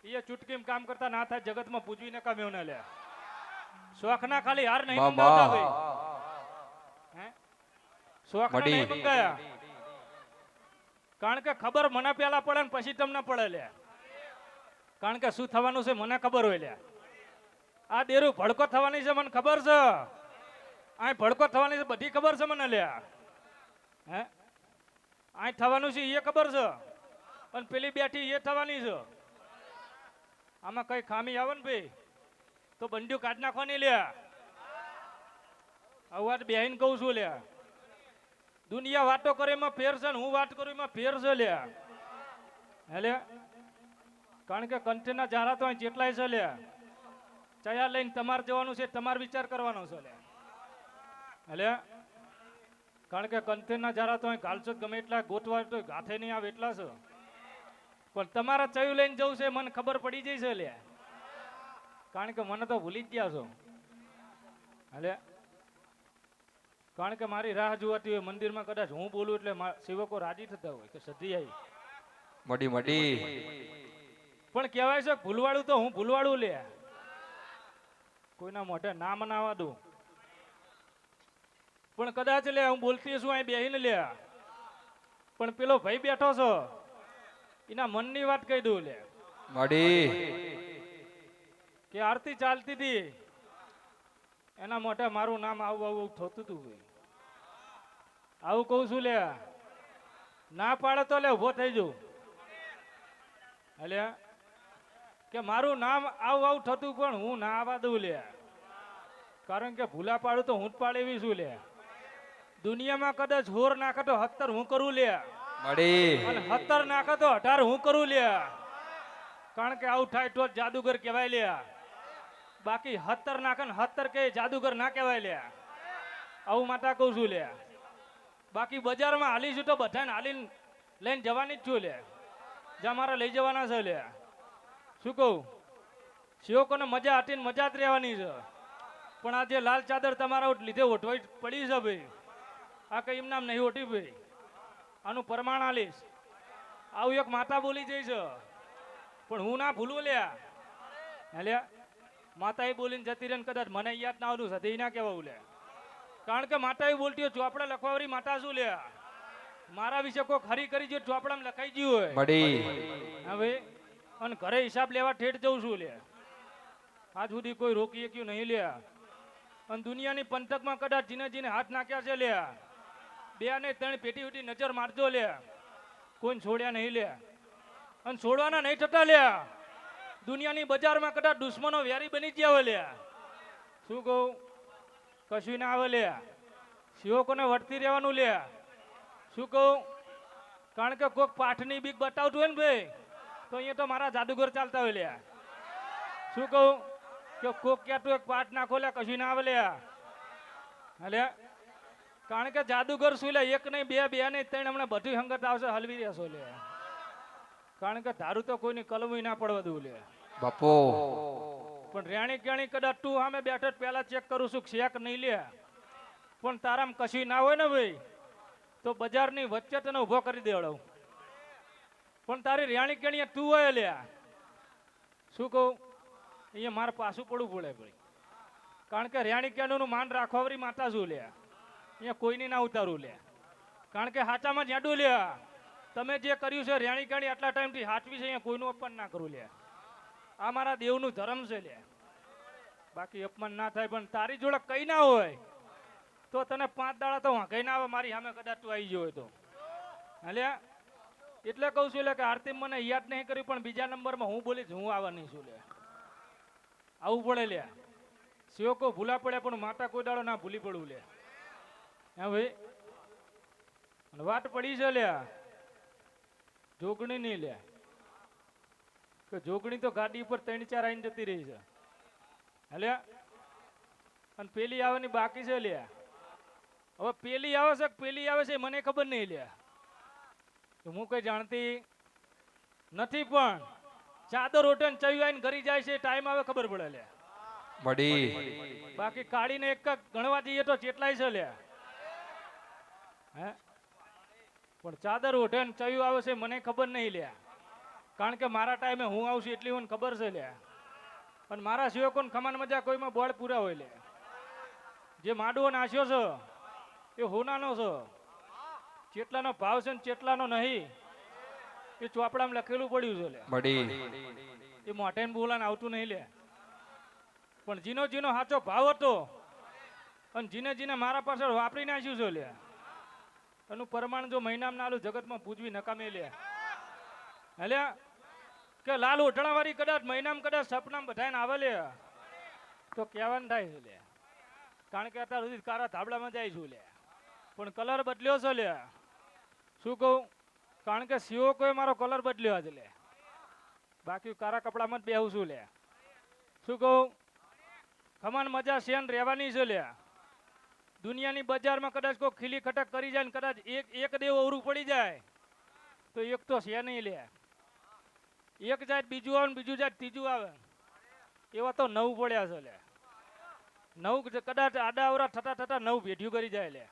એ ચૂટકીમ કામ કરતા ના થાય, જગતમાં પૂજવીને કામ ને લે. શોખના ખાલી હાર નહીં મંગાવતા ભાઈ, હે, શોખના નહીં મંગાયા, કારણ કે ખબર મને પેલા પડે ને પછી તમને પડે લે. કારણ કે શું થવાનું છે મને ખબર હોય લે. આ દેરું ભડકો થવાની છે મને ખબર છે, આ ભડકો થવાની છે બધી ખબર છે મને લે. હે, આ થવાનું છે એ ખબર છે, અને પેલી બેઠી એ થવાની છે. આમાં કઈ ખામી આવે ને ભાઈ તો બંડ્યું કાઢ નાખવાની લે. આ વાત બેહીને કહું છું લે. દુનિયા વાતો કરે એમાં ફેર છે ને હું વાત કરું એમાં ફેર છે લે. હેલે, કારણ કે કંઠના જારા તો અહીં જેટલાય છે લે, ચયા લઈને તમારે જવાનું છે, તમારે વિચાર કરવાનો છે લે. હેલે, કારણ કે કંઠના જારા તો અહીં ઘાલશો ગમે એટલા ગોતવા તો હાથે નહીં આવે એટલા છે, પણ તમારા ચયું લઈને જવું છે મને ખબર પડી જાય છે લે. કારણ કે મને તો ભૂલી જ ગયા છો. હેલે, કારણ કે મારી રાહ જોવાતી હોય મંદિરમાં, કદાચ હું બોલું એટલે સેવકો રાજી થતા હોય કે સધી આવી. મળી મળી પણ કહેવાય છે ભૂલવાડું તો હું ભૂલવાડું લે, કોઈના મોઢે ના મનાવા દઉં. પણ કદાચ લે હું બોલતી છું અહીં બેહીને લે, પણ પેલો ભાઈ બેઠો છો એના મનની વાત કહી દઉં લે. મળી કે આરતી ચાલતી હતી એના મોઢે મારું નામ આવું આવું થતું હતું ભાઈ. આવું કહું છું લે, ના પાડે તો લે ઉભો થઈ જઉં. એટલે કે મારું નામ આવું થતું પણ હું ના આવવા દઉં લે. કારણ કે ભૂલા પાડું તો હું જ પાડેવી છું લે. દુનિયામાં કદાચ હોર નાખે તો 70 હું કરું લે, મળી અને 70 નાખે તો 18 હું કરું લે. કારણ કે આવું થાય તો જ જાદુગર કહેવાય લે. બાકી 70 નાખે ને 70 કે જાદુગર ના કહેવાય લે. આવું માતા કહું છું લે. બાકી બજારમાં હાલીશું તો બધાને હાલીને લઈને જવાની જ છું લે. જ્યાં મારે લઈ જવાના છે લે. શું કહું, શિવકોને મજા હતી ને મજા જ રહેવાની છે. પણ આ જે લાલ ચાદર તમારા લીધે ઓઢવાઈ પડી છે ભાઈ, આ કઈ એમ નામ નહીં ઓઢી ભાઈ. આનું પ્રમાણ આલીશ. આવું એક માતા બોલી જઈ છે, પણ હું ના ભૂલું લ્યા. લ્યા માતા એ બોલીને જતી રહે ને કદાચ મને યાદ ના આવતું સતી ના કહેવાવું લે. કારણ કે માતા એ બોલતી હોય ચોપડા લખવાવાળી માતા શું લે. મારા વિશે કોઈ ખરી કરી જો ચોપડામાં લખાઈ ગયું હોય મળી હવે, અને ઘરે હિસાબ લેવા ઠેઠ જઉં છું લે. આજ સુધી કોઈ રોકી શક્યું નહીં લે. અને દુનિયાની પંથકમાં કદાચ જીને જીને હાથ નાખ્યા છે લે, 2 ને 3 પેટી ઉઠી નજર મારજો લે, કોઈ છોડ્યા નહીં લે. અને છોડવાના નહીં થતા લે. દુનિયાની બજારમાં કદાચ દુશ્મનો વેરી બની ગયા હોય લે. શું કહું, કશું ના આવે લે. શિવકોને વર્તી રહેવાનું લે. શું કહું, કારણ કે કોઈક પાઠની બીક બતાવતું હોય ને ભાઈ, તો અહીંયા તો મારા જાદુગર ચાલતા હોય લે. શું કહું, કે કોક કહેતું એક પાઠ નાખો લે, કશું ના આવે લે. હલે કારણ કે જાદુગર શું લે, 1 નહીં 2 2 નહીં 3 હમણાં બધું હંગત આવશે, હલવી રહેશો લે. કારણ કે ધારું તો કોઈની કલમ ના પડવા દઉં લે બાપો. પણ રેણી કેણી કદાચ તું સામે બેઠો પહેલા ચેક કરું છું શેક નહીં લે. પણ તારામાં કશું ના હોય ને ભાઈ, તો બજારની વચ્ચે તને ઉભો કરી દેવડાવું. પણ તારી રેણી કેણી તું હોય લે. શું કહું, અહીંયા મારે પાછું પડવું પડે ભાઈ. કારણ કે રેણી કેણીનું માન રાખવાવાળી માતા શું લે. અહીંયા કોઈની ના ઉતારું લે. કારણ કે હાચામાં જાડું લે. તમે જે કર્યું છે રેણી કેણી આટલા ટાઈમથી હાચવી છે, અહીંયા કોઈનું અપમાન ના કરું લે. આ મારા દેવનું ધર્મ છે લે. બાકી અપમાન ના થાય. પણ તારી જોડે કઈ ના હોય તો તને 5 દાડા તો કઈ ના આવે મારી સામે કદાચ તું આવી ગયો હોય તો. હલ્યા એટલે કહું છું લે કે આરતી મને યાદ નહીં કર્યું, પણ બીજા નંબરમાં હું બોલીશ, હું આવવાની છું લે. આવું પડે લે. શિવકો ભૂલા પડે પણ માતા કોઈ દાડો ના ભૂલી પડવું લે. હા ભાઈ, વાત પડી છે લે જોગણી નહીં લે. કે જોગણી તો ગાડી ઉપર 3-4 આવીને જતી રહી છે. હલ્યા અને પેલી આવવાની બાકી છે લે. હવે પેલી આવે છે પેલી આવે છે મને ખબર નહીં લે. હું કઈ જાણતી નથી, પણ ચાદર ઓટે ને ચયું આવીને ઘરી જાય છે, ટાઈમ આવે ખબર પડે લે. મળી બાકી કાઢીને એક ગણવા જઈએ તો કેટલાય છે લે. હે પણ ચાદર ઓઢે ને ચયું આવે છે મને ખબર નહીં લે. કારણ કે મારા ટાઈમે હું આવશું એટલી મને ખબર છે લે. અને મારા સિવાય કોણ ખમાન મજા કોઈમાં બોળ પૂરા હોય લે. જે માડવો નાશ્યો છે એ હોનાનો છે. ચેટલાનો ભાવ છે ને ચેટલાનો નહીં એ ચોપડામાં લખેલું પડ્યું છે લે. મળી એ મોઢે બોલાને આવતું નહીં લે. પણ જીનો જીનો સાચો ભાવ હતો અને જીને જીને મારા પાછળ વાપરી નાખ્યું છે લે. એનું પ્રમાણ જો મહિનામાં નાલું જગતમાં પૂજવી નકામે લે. હલે કે લાલ ઓઢણા વાળી કદાચ મહિનામાં કદાચ સપનામાં બધાને આવે લે તો કહેવાનું થાય છે લે. કારણ કે અત્યાર સુધી કારા ધાબળામાં જાય છું લે, પણ કલર બદલ્યો છે લે. શું કહું, કારણ કે સીઓ કોઈ મારો કલર બદલ્યો છે લે. બાકી કારા કપડામાં જ બેહું છું લે. શું કહું, ખમાન મજા શેન રહેવાની છે લે. દુનિયાની બજારમાં કદાચ કોઈ ખીલી ખટક કરી જાય ને કદાચ એક દેવ અવરું પડી જાય તો એક તો છે નહીં લે. એક જાય બીજું આવે ને બીજું જાય ત્રીજું આવે, એવા તો 9 પડ્યા છે લે. 9 કદાચ આડા અવરા થતા થતા 9 ભેઢિયું કરી જાય લે.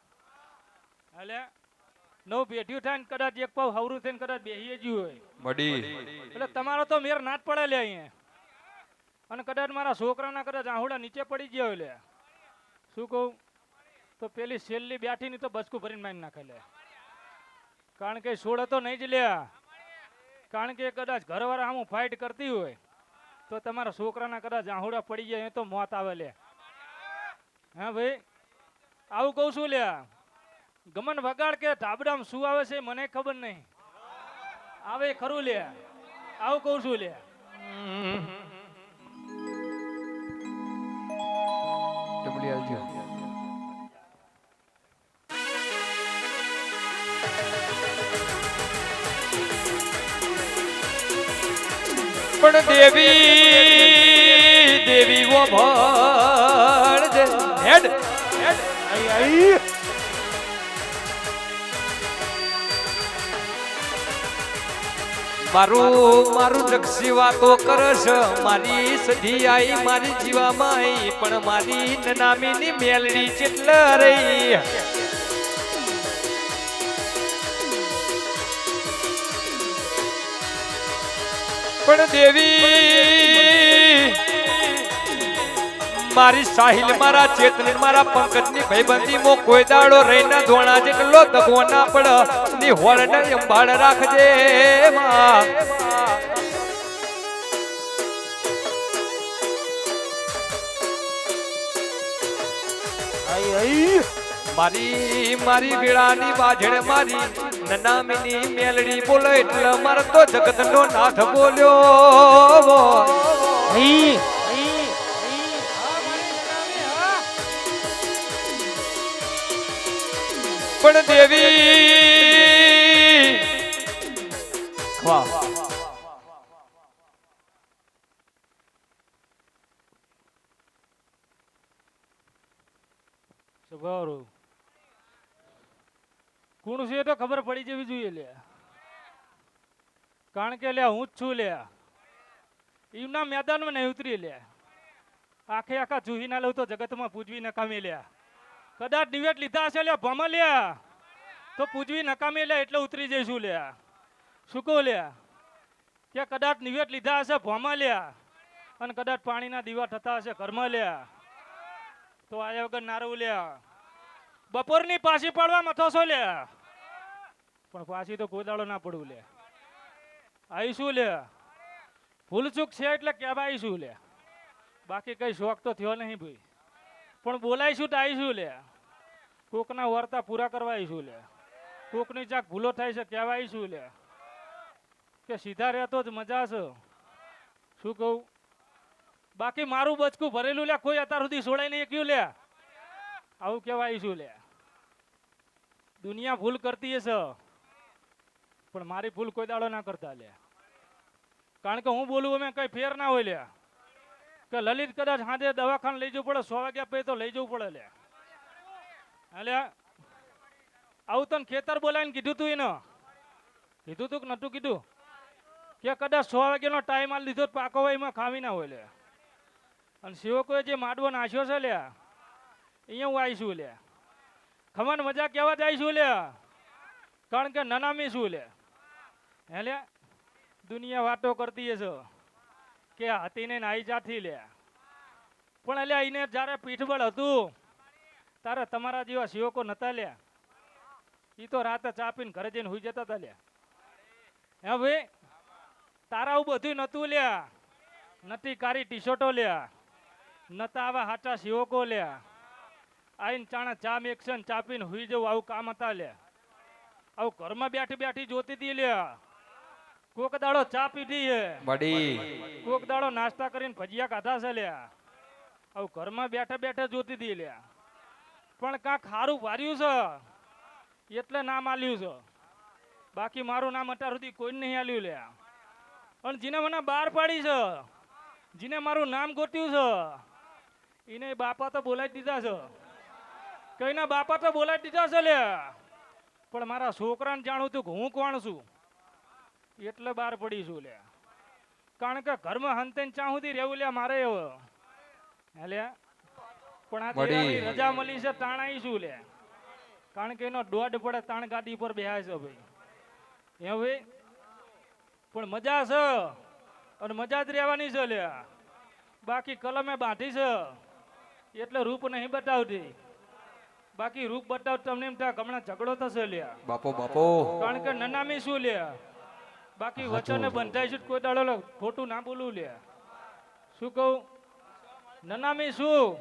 એટલે 9 ભેઢિયું થાય ને કદાચ એક પાવ હવરું થઈને કદાચ બેહીએ જ હોય. મળી એટલે તમારો તો મેર ના જ પડે લે અહીંયા. અને કદાચ મારા છોકરાના કદાચ આહુડા નીચે પડી ગયા હોય લે. શું કહું, તો પેલી છેલ્લી બેઠીની તો બસકું ભરીને મારી નાખે લે. કારણ કે છોડે તો નહીં જ લે. કારણ કે કદાચ ઘરવાળા આમ ફાઇટ કરતી હોય તો તમારા છોકરાના કદાચ આહુડા પડી જાય તો મોત આવે લે. હા ભાઈ, આવું કહું છું લે. ગમન વગાડ કે ધાબડામાં શું આવે છે મને ખબર નહીં, આવે ખરું લે. આવું કહું છું લે. ડમલી આવજો. પણ દેવી દેવી ઓ ભળ હેડ હેડ આઈ આઈ મારું મારું જક્ષી વાતો કરશ મારી સધી આઈ મારી જીવામાં આઈ પણ મારી નનામીની મેલડી ચેટલ રહી પણ દેવી મારી સાહિલ મારા ચેતન મારા પંકજની ભાઈબંધી મો કોઈ દાડો રહીના ધોણા જેટલો દગો ના પડ ની હોરને અંબાડ રાખજે માં મારી મારી વેળાની બાજણ મારી નનામીની મેલડી બોલે એટલે મારે તો જગતનો નાથ બોલ્યો પણ દેવી વાહ સ્વભાવ કોણ છે એ તો ખબર પડી જવી જોઈએ લે કારણ કે લે હું જ છું લે એમના મેદાનમાં નહીં ઉતરી લે આખે આખા જુહી ના લઉં તો જગતમાં પૂજવી નકામી લે કદાચ નિવેદ લીધા હશે લે ભમા લે તો પૂજવી નકામી લે એટલે ઉતરી જઈશું લે શું કહું લે કે કદાચ નિવેદ લીધા હશે ભમા લે અને કદાચ પાણીના દીવા થતા હશે ઘરમાં લે તો આયા વગર નારવું લે બપોરની પાછી પડવા મથો છો લે પણ પાછી તો કોઈ દાડો ના પડવું લે આવીશું લે ભૂલચૂક છે એટલે કહેવા આવીશું લે બાકી કઈ શોખ તો થયો નહીં ભાઈ પણ બોલાઈશું તો આવીશું લે કોકના વાર્તા પૂરા કરવા આવીશું લે કોકની ચાક ભૂલો થાય છે કહેવા આવીશું લે કે સીધા રહેતો જ મજા છે શું કહું બાકી મારું બચકું ભરેલું લે કોઈ અત્યાર સુધી છોડાઈ નહીં ક્યું લે આવું કહેવા આવીશું લે દુનિયા ભૂલ કરતી હશે પણ મારી ભૂલ કોઈ દાડો ના કરતા લે કારણ કે હું બોલું અમે કઈ ફેર ના હોય લે કે લલિત કદાચ સાંજે દવાખાને લઈ જવું પડે 100 વાગ્યા પછી તો લઈ જવું પડે લે એટલે આવું તને ખેતર બોલાવીને કીધું તું એને કીધું તું કે નતું કીધું કે કદાચ 100 વાગ્યાનો ટાઈમ આલી દીધો પાકો હોય એમાં ખાવી ના હોય લે અને સેવકોએ જે માડવો નાખ્યો છે લે અહીંયા હું આવીશું લે ખમણ મજા કહેવા જ આવીશું લે કારણ કે નનામી શું લે હે લે દુનિયા વાતો કરતી હશે કે હાથીને નાઈ જાથી લે પણ એટલે એને જ્યારે પીઠબળ હતું તારે તમારા જેવા સેવકો નતા લે એ તો રાતે ચા પીને ઘરે જઈને હુઈ જતા હતા લે હે ભાઈ તારા આવું બધું નતું લે નથી કારી ટી શર્ટો લે નતા આવા હાચા સેવકો લે આઈને ચાણા ચા મેકશન ચા પીને હુઈ જવું આવું કામ હતા લે આવું ઘરમાં બેઠી બેઠી જોતી હતી લે કોક દાડો ચા પીધી હે બડી કોક દાડો નાસ્તા કરીને ભજીયા ખાધા છે લે આવું ઘરમાં બેઠા બેઠા જોતી હતી લે પણ કાંક ખારું વાર્યું છે એટલે નામ આલ્યું છે બાકી મારું નામ અત્યાર સુધી કોઈ નહીં આલ્યું લે અને જેને મને બહાર પાડી છે જેને મારું નામ ગોત્યું છે એને બાપા તો બોલાવી દીધા છે કઈના બાપા તો બોલાવી દીધા છે લે પણ મારા છોકરાને જાણું તું કે હું કોણ છું એટલે બહાર પડીશું લે કારણ કે ઘરમાં હંતેન ચા સુધી રહેવું લે મારે એવો લે પણ આ દેવાની રજા મળી છે તાણ આવીશું લે કારણ કે એનો દોઢ પડે તાણ ગાડી પર બેહાય છે ભાઈ હે ભાઈ પણ મજા છે અને મજા જ રહેવાની છે લે બાકી કલમે બાંધી છે એટલે રૂપ નહીં બતાવતી બાકી રૂપ બતાવ તમને એમ થાય હમણાં ઝઘડો થશે લે બાપો બાપો કારણ કે નનામી શું લે બાકી વચને બંધાય છે કોઈ દાડો ખોટું ના બોલું લે શું કહું નનામી શું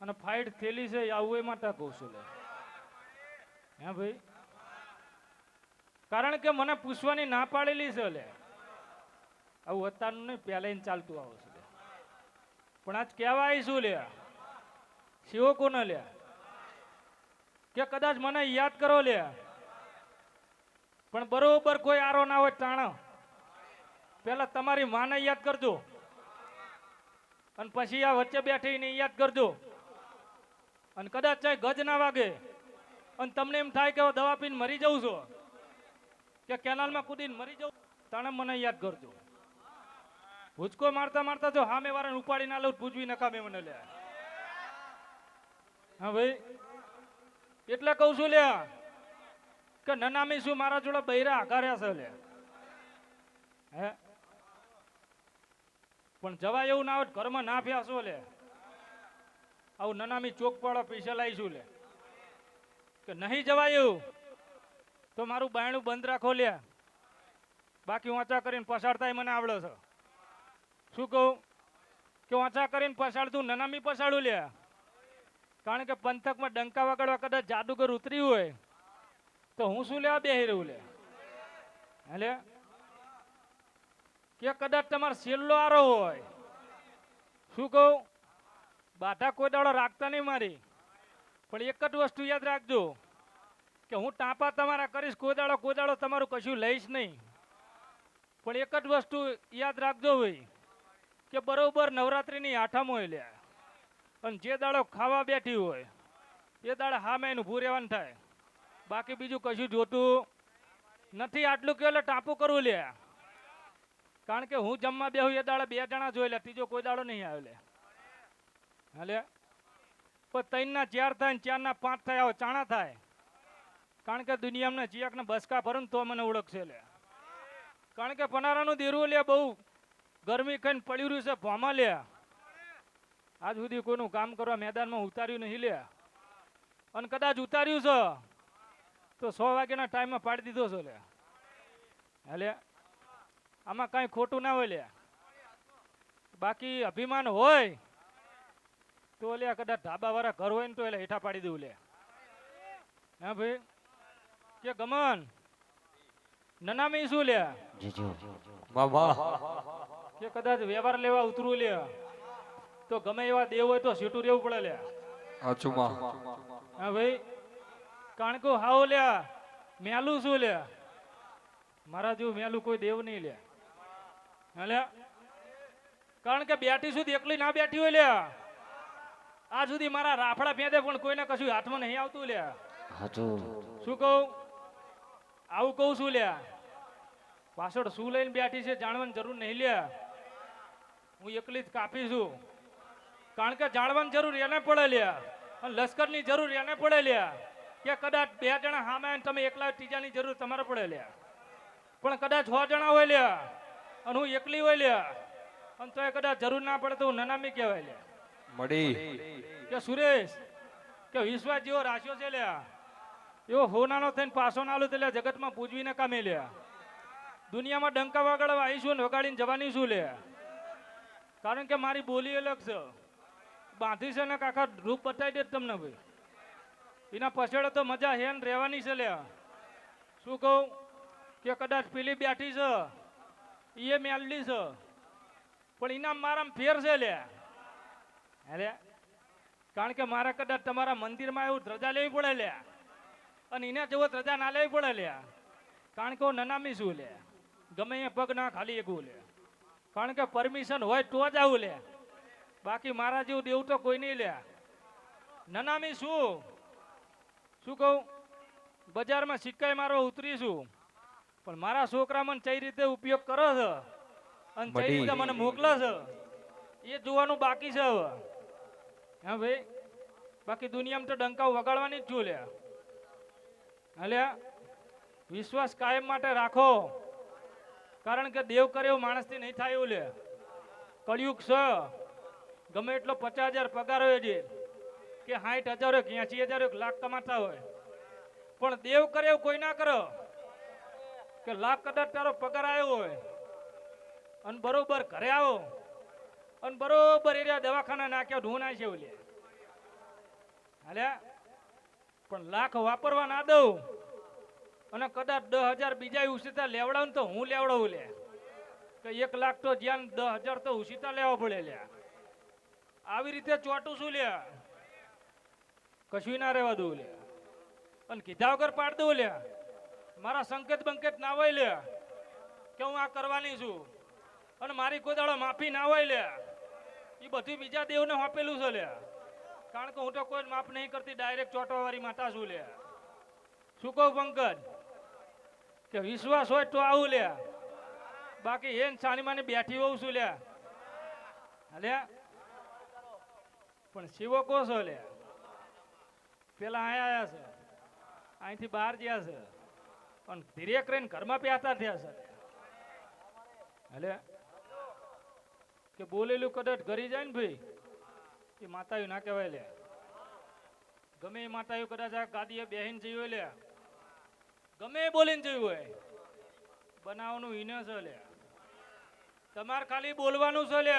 અને ફાઇટ થયેલી છે આવું એ માટે કહું છું લે હે ભાઈ કારણ કે મને પૂછવાની ના પાડેલી છે લે આવું અત્યારનું નહીં પહેલાં ચાલતું આવું છે પણ આજ કહેવાય શું લે શિવો કોને લે કે કદાચ મને યાદ કરો લે પણ બરોબર કોઈ આરો ના હોય ટાણા પેલા તમારી માને યાદ કરજો અને પછી આ વચ્ચે બેઠીને યાદ કરજો અને કદાચ ચાહે ગજ ના વાગે અને તમને એમ થાય કે હવે દવા પીને મરી જવું છો કે કેનાલમાં કૂદીને મરી જવું તાણે મને યાદ કરજો ભૂચકો મારતા મારતા જો હામે વાળાને ઉપાડી ના લઉં પૂજવી નકામે મને લે હા ભાઈ એટલે કહું છું લે કે નનામી શું મારા જોડે બૈરા આઘાર્યા છે લે હે પણ જવા એવું ના હોય ઘરમાં ના ફ્યાસો લે આવું નનામી ચોક પાડો પૈસા લાવીશું લે કે નહીં જવાય એવું તો મારું બાયણું બંધ રાખો લે બાકી વાંચા કરીને પસાડતા મને આવડે છે શું કહું કે વાંચા કરીને પસાડતું નનામી પસાડું લે કારણ કે પંથકમાં ડંકા વગાડવા કદાચ જાદુગર ઉતર્યું હોય તો હું શું લેવા બેહી રહ્યું લે એટલે કે કદાચ તમારો છેલ્લો આરો હોય શું કહું બાધા કોઈ દાડો રાખતા નહીં મારી પણ એક જ વસ્તુ યાદ રાખજો કે હું ટાંપા તમારા કરીશ કોઈ દાડો તમારું કશું લઈશ નહીં પણ એક જ વસ્તુ યાદ રાખજો ભાઈ કે બરોબર નવરાત્રિની આઠમ હોય લે અને જે દાડો ખાવા બેઠી હોય એ દાડે હામે એનું ઊભું રહેવાનું થાય બાકી બીજું કશું જોતું નથી આટલું કે એટલે ટાંપું કરવું લે કારણ કે હું જમવા બેહું એ દાડે 2 જણા જોઈ લે ત્રીજો કોઈ દાડો નહીં આવ્યો લે હાલે પણ 3 ના 4 થાય 4 ના 5 થાય આવો ચાણા થાય કારણ કે દુનિયામાં ચિયાકને બસકા ભરું તો મને ઓળખશે લે કારણ કે પનારાનું દેરું લે બહુ ગરમી ખાઈને પડ્યું રહ્યું છે ભોમાં લે આજ સુધી કોઈનું કામ કરવા મેદાનમાં ઉતાર્યું નહીં લે અને કદાચ ઉતાર્યું છે તો 100 વાગ્યાના ટાઈમમાં પાડી દીધો છે લે હાલે આમાં કાંઈ ખોટું ના હોય લે બાકી અભિમાન હોય તો લે કદાચ ધાબાવાળા ઘર હોય ને તો એટલે હેઠા પાડી દેવું લે હા ભાઈ કે ગમન નનામી શું લે કે કદાચ વ્યવહાર લેવા ઉતરવું લે તો ગમે એવા દેવ હોય તો સીટું રહેવું પડે લે હા ભાઈ કારણ કે હાવ લે મેલું શું લે મારા જેવું મેલું કોઈ દેવ નહીં લે લે કારણ કે બેઠી સુધી એકલી ના બેઠી હોય લે આ સુધી મારા રાફડા ફેદે પણ કોઈને કશું હાથમાં નહીં આવતું લે શું કહું આવું કહું છું લે પાછળ શું લઈને બેઠી છે જાણવાની જરૂર નહીં લે હું એકલી જ કાપી છું કારણ કે જાણવાની જરૂર એને પડે લે અને લશ્કરની જરૂર એને પડે લે કે કદાચ 2 જણા સામે તમે એકલા ત્રીજાની જરૂર તમારે પડે લે પણ કદાચ 6 જણા હોય લે અને હું એકલી હોય લે અને તો કદાચ જરૂર ના પડે તો હું નનામી કહેવાય લે મળી કે સુરેશ કે વિશ્વાસ જેવો રાખ્યો છે લે એવો હોનાનો થઈને પાછો ના લો એટલે જગતમાં પૂજવીને કામે લે દુનિયામાં ડંકા વગાડવા આવીશું ને વગાડીને જવાની શું લે કારણ કે મારી બોલી અલગ છે બાંધી છે ને કાકા રૂપ બતાવી દે તમને ભાઈ એના પછાડે તો મજા હે ને રહેવાની છે લે શું કહું કે કદાચ પેલી બેઠી છે એ મેલડી છે પણ એના મારા ફેર છે લે અરે કારણ કે મારે કદાચ તમારા મંદિરમાં એવું ધ્રજા લેવી પડે લે અને એને જેવો ધ્રજા ના લેવી પડે લે કારણ કે હું નનામી છું લે ગમે એ પગ ના ખાલી એકવું લે કારણ કે પરમિશન હોય તો જ આવું લે બાકી મારા જેવું દેવું તો કોઈ નહીં લે નનામી શું કહું બજારમાં સિક્કાઈ મારવા ઉતરીશું પણ મારા છોકરા મને કઈ રીતે ઉપયોગ કરે છે અને કઈ રીતે મને મોકલે છે એ જોવાનું બાકી છે હવે હા ભાઈ બાકી દુનિયામાં તો ડંકાઓ વગાડવાની જ છું લે હાલે વિશ્વાસ કાયમ માટે રાખો કારણ કે દેવ કરે એવું માણસથી નહીં થાય એવું લે કળિયુગ છે ગમે એટલો 50,000 પગાર હોય છે કે 60,000 હોય કે 80,000 હોય લાખ કમાતા હોય પણ દેવ કરે એવું કોઈ ના કરો કે લાખ કદાચ તારો પગાર આવ્યો હોય અને બરોબર ઘરે આવો અને બરોબર એરિયા દવાખાના નાખ્યા ઢૂં ના છે લે હાલે પણ લાખ વાપરવા ના દઉં અને કદાચ 10,000 બીજા ઉછીતા લેવડાવું તો હું લેવડાવું લે કે 1 લાખ તો જ્યાં 10,000 તો ઉસીતા લેવા પડે લ્યા. આવી રીતે ચોટું શું લ્યા, કશું ના રહેવા દઉં લ્યા. અને કીધા વગર પાડ દઉં લ્યા. મારા સંકેત બંકેત ના હોય લ્યા કે હું આ કરવાની છું, અને મારી કોઈ દાડો માફી ના હોય લ્યા. એ બધું બીજા દેવને આપેલું છે લ્યા. કારણ કે હું તો કોઈ માફ નહીં કરતી, ડાયરેક્ટ ચોટવાવાળી માતા છું લ્યા. શું કહું પંકજ, કે વિશ્વાસ હોય તો આવું લ્યા, બાકી એન છાનીમાની બેઠી હોઉં છું લ્યા. લ્યા પણ શિવો કો છો લ્યા, પેલા આયા છે, અહીંથી બહાર ગયા છે, અને ધીરે કરીને ઘરમાં પ્યાતા થયા છે. એટલે કે બોલેલું કદાચ ઘરી જાય ને ભાઈ, એ માતાયું ના કહેવાય લે. ગમે એ માતાયું કદાચ આ ગાદીએ બેહીને જઈ હોય લે, ગમે એ બોલીને જઈ હોય, બનાવવાનું હિને છે લે. તમારે ખાલી બોલવાનું છે લે,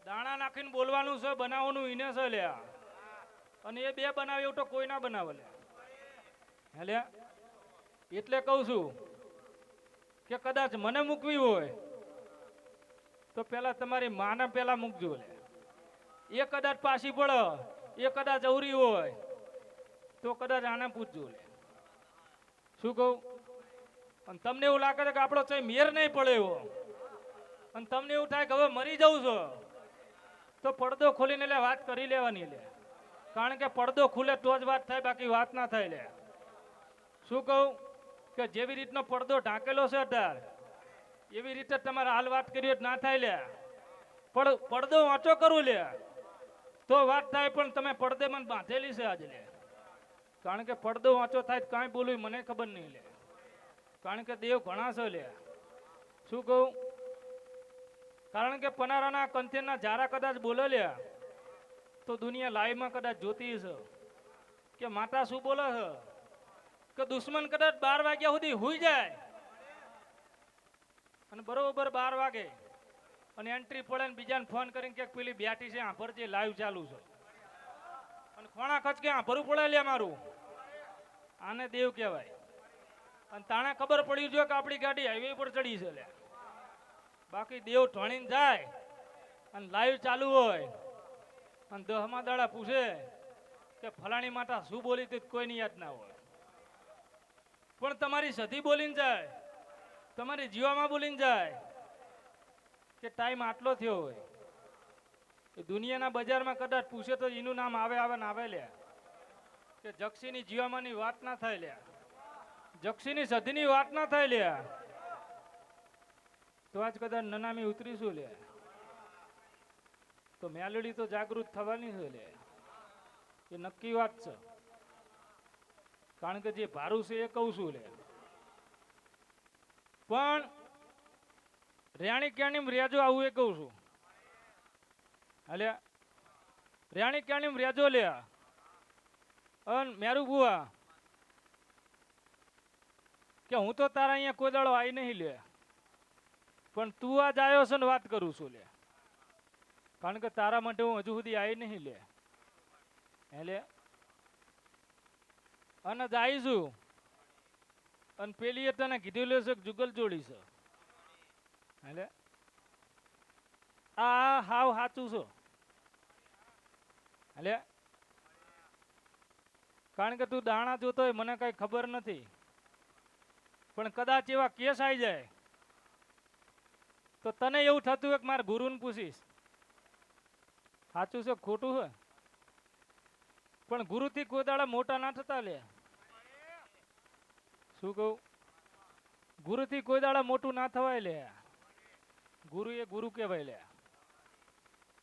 દાણા નાખીને બોલવાનું છે, બનાવવાનું હિને છે લે. અને એ બે બનાવે એવું તો કોઈ ના બનાવે લે. એટલે એટલે કહું છું કે કદાચ મને મૂકવી હોય તો પેલા તમારી માને પેલા મૂકજો લે. એ કદાચ પાછી પડે, એ કદાચ અવરી હોય તો કદાચ આને પૂછજો લે. શું કહું? અને તમને એવું લાગે છે કે આપણો ચઈ મેર નહીં પડે એવો, અને તમને એવું થાય કે હવે મરી જવું છો, તો પડદો ખોલીને લે વાત કરી લેવાની લે. કારણ કે પડદો ખુલે તો જ વાત થાય, બાકી વાત ના થાય લે. શું કહું? કે જેવી રીતનો પડદો ઢાંકેલો છે અત્યારે, એવી રીતે તમારે હાલ વાત કરી ના થાય લે. પડદો વાંચો કરું લે તો વાત થાય, પણ તમે પડદે મને બાંધેલી છે આજે લે. કારણ કે પડદો વાંચો થાય કાંઈ બોલું મને ખબર નહીં લે. કારણ કે દેવ ઘણા છે લે. શું કહું? કારણ કે પનારાના કંથેરના જારા કદાચ બોલે લે તો દુનિયા લાઈવમાં કદાચ જોતી છે કે માતા શું બોલે છે. કે દુશ્મન કદાચ 12 વાગ્યા સુધી હુઈ જાય, અને બરોબર 12 વાગે અને એન્ટ્રી પડે ને બીજાને ફોન કરીને કે પેલી બેઠી છે આંભર જે લાઈવ ચાલુ છે, અને ખોણા ખચ કે આંભરું પડે લે મારું, આને દેવ કહેવાય. અને તાણે ખબર પડી જો કે આપણી ગાડી હાઈવે પર ચડી છે લે. બાકી દેવ ઢોણીને જાય અને લાઈવ ચાલુ હોય, અને 10મા દાડા પૂછે કે ફલાણી માતા શું બોલી તે કોઈની યાદ ના હોય, પણ તમારી સધી બોલીને જાય, તમારી જીવામાં બોલીને જાય કે ટાઈમ આટલો થયો હોય. એ દુનિયાના બજારમાં કદાચ પૂછે તો એનું નામ આવે ને આવે લે. કે જક્ષીની જીવામાંની વાત ના થાય લે, જક્ષીની સધીની વાત ના થાય લે, તો આજ કદાચ નનામી ઉતરીશું લે. તો મેલડી તો જાગૃત થવાની છે લે, એ નક્કી વાત છે. કારણ કે જે ભારું છે એ કહું છું લે. પણ રેણી ક્યાંની રેજો આવું એ કહું છું. એટલે રેણી ક્યાંની રેજો લે. અન મેરું બુઆ કે હું તો તારા અહીંયા કોઈ દાડો આવી નહીં લે, પણ તું આજ આવ્યો છે ને વાત કરું છું લે. કારણ કે તારા માટે હું હજુ સુધી આવી નહીં લે. એટલે અને જઈશું, અને પેલી એ તને કીધેલું છે કે જુગલ જોડી છે. એટલે આ હાવ સાચું છે. એટલે કારણ કે તું દાણા જોતો હોય મને કઈ ખબર નથી, પણ કદાચ એવા કેસ આવી જાય તો તને એવું થતું હોય કે મારા ગુરુને પૂછીશ સાચું છે ખોટું છે. પણ ગુરુથી કોઈ દાડા મોટા ના થતા લે. શું કહું? ગુરુથી કોઈ દાડા મોટું ના થવાય લે. ગુરુ એ ગુરુ કહેવાય લે.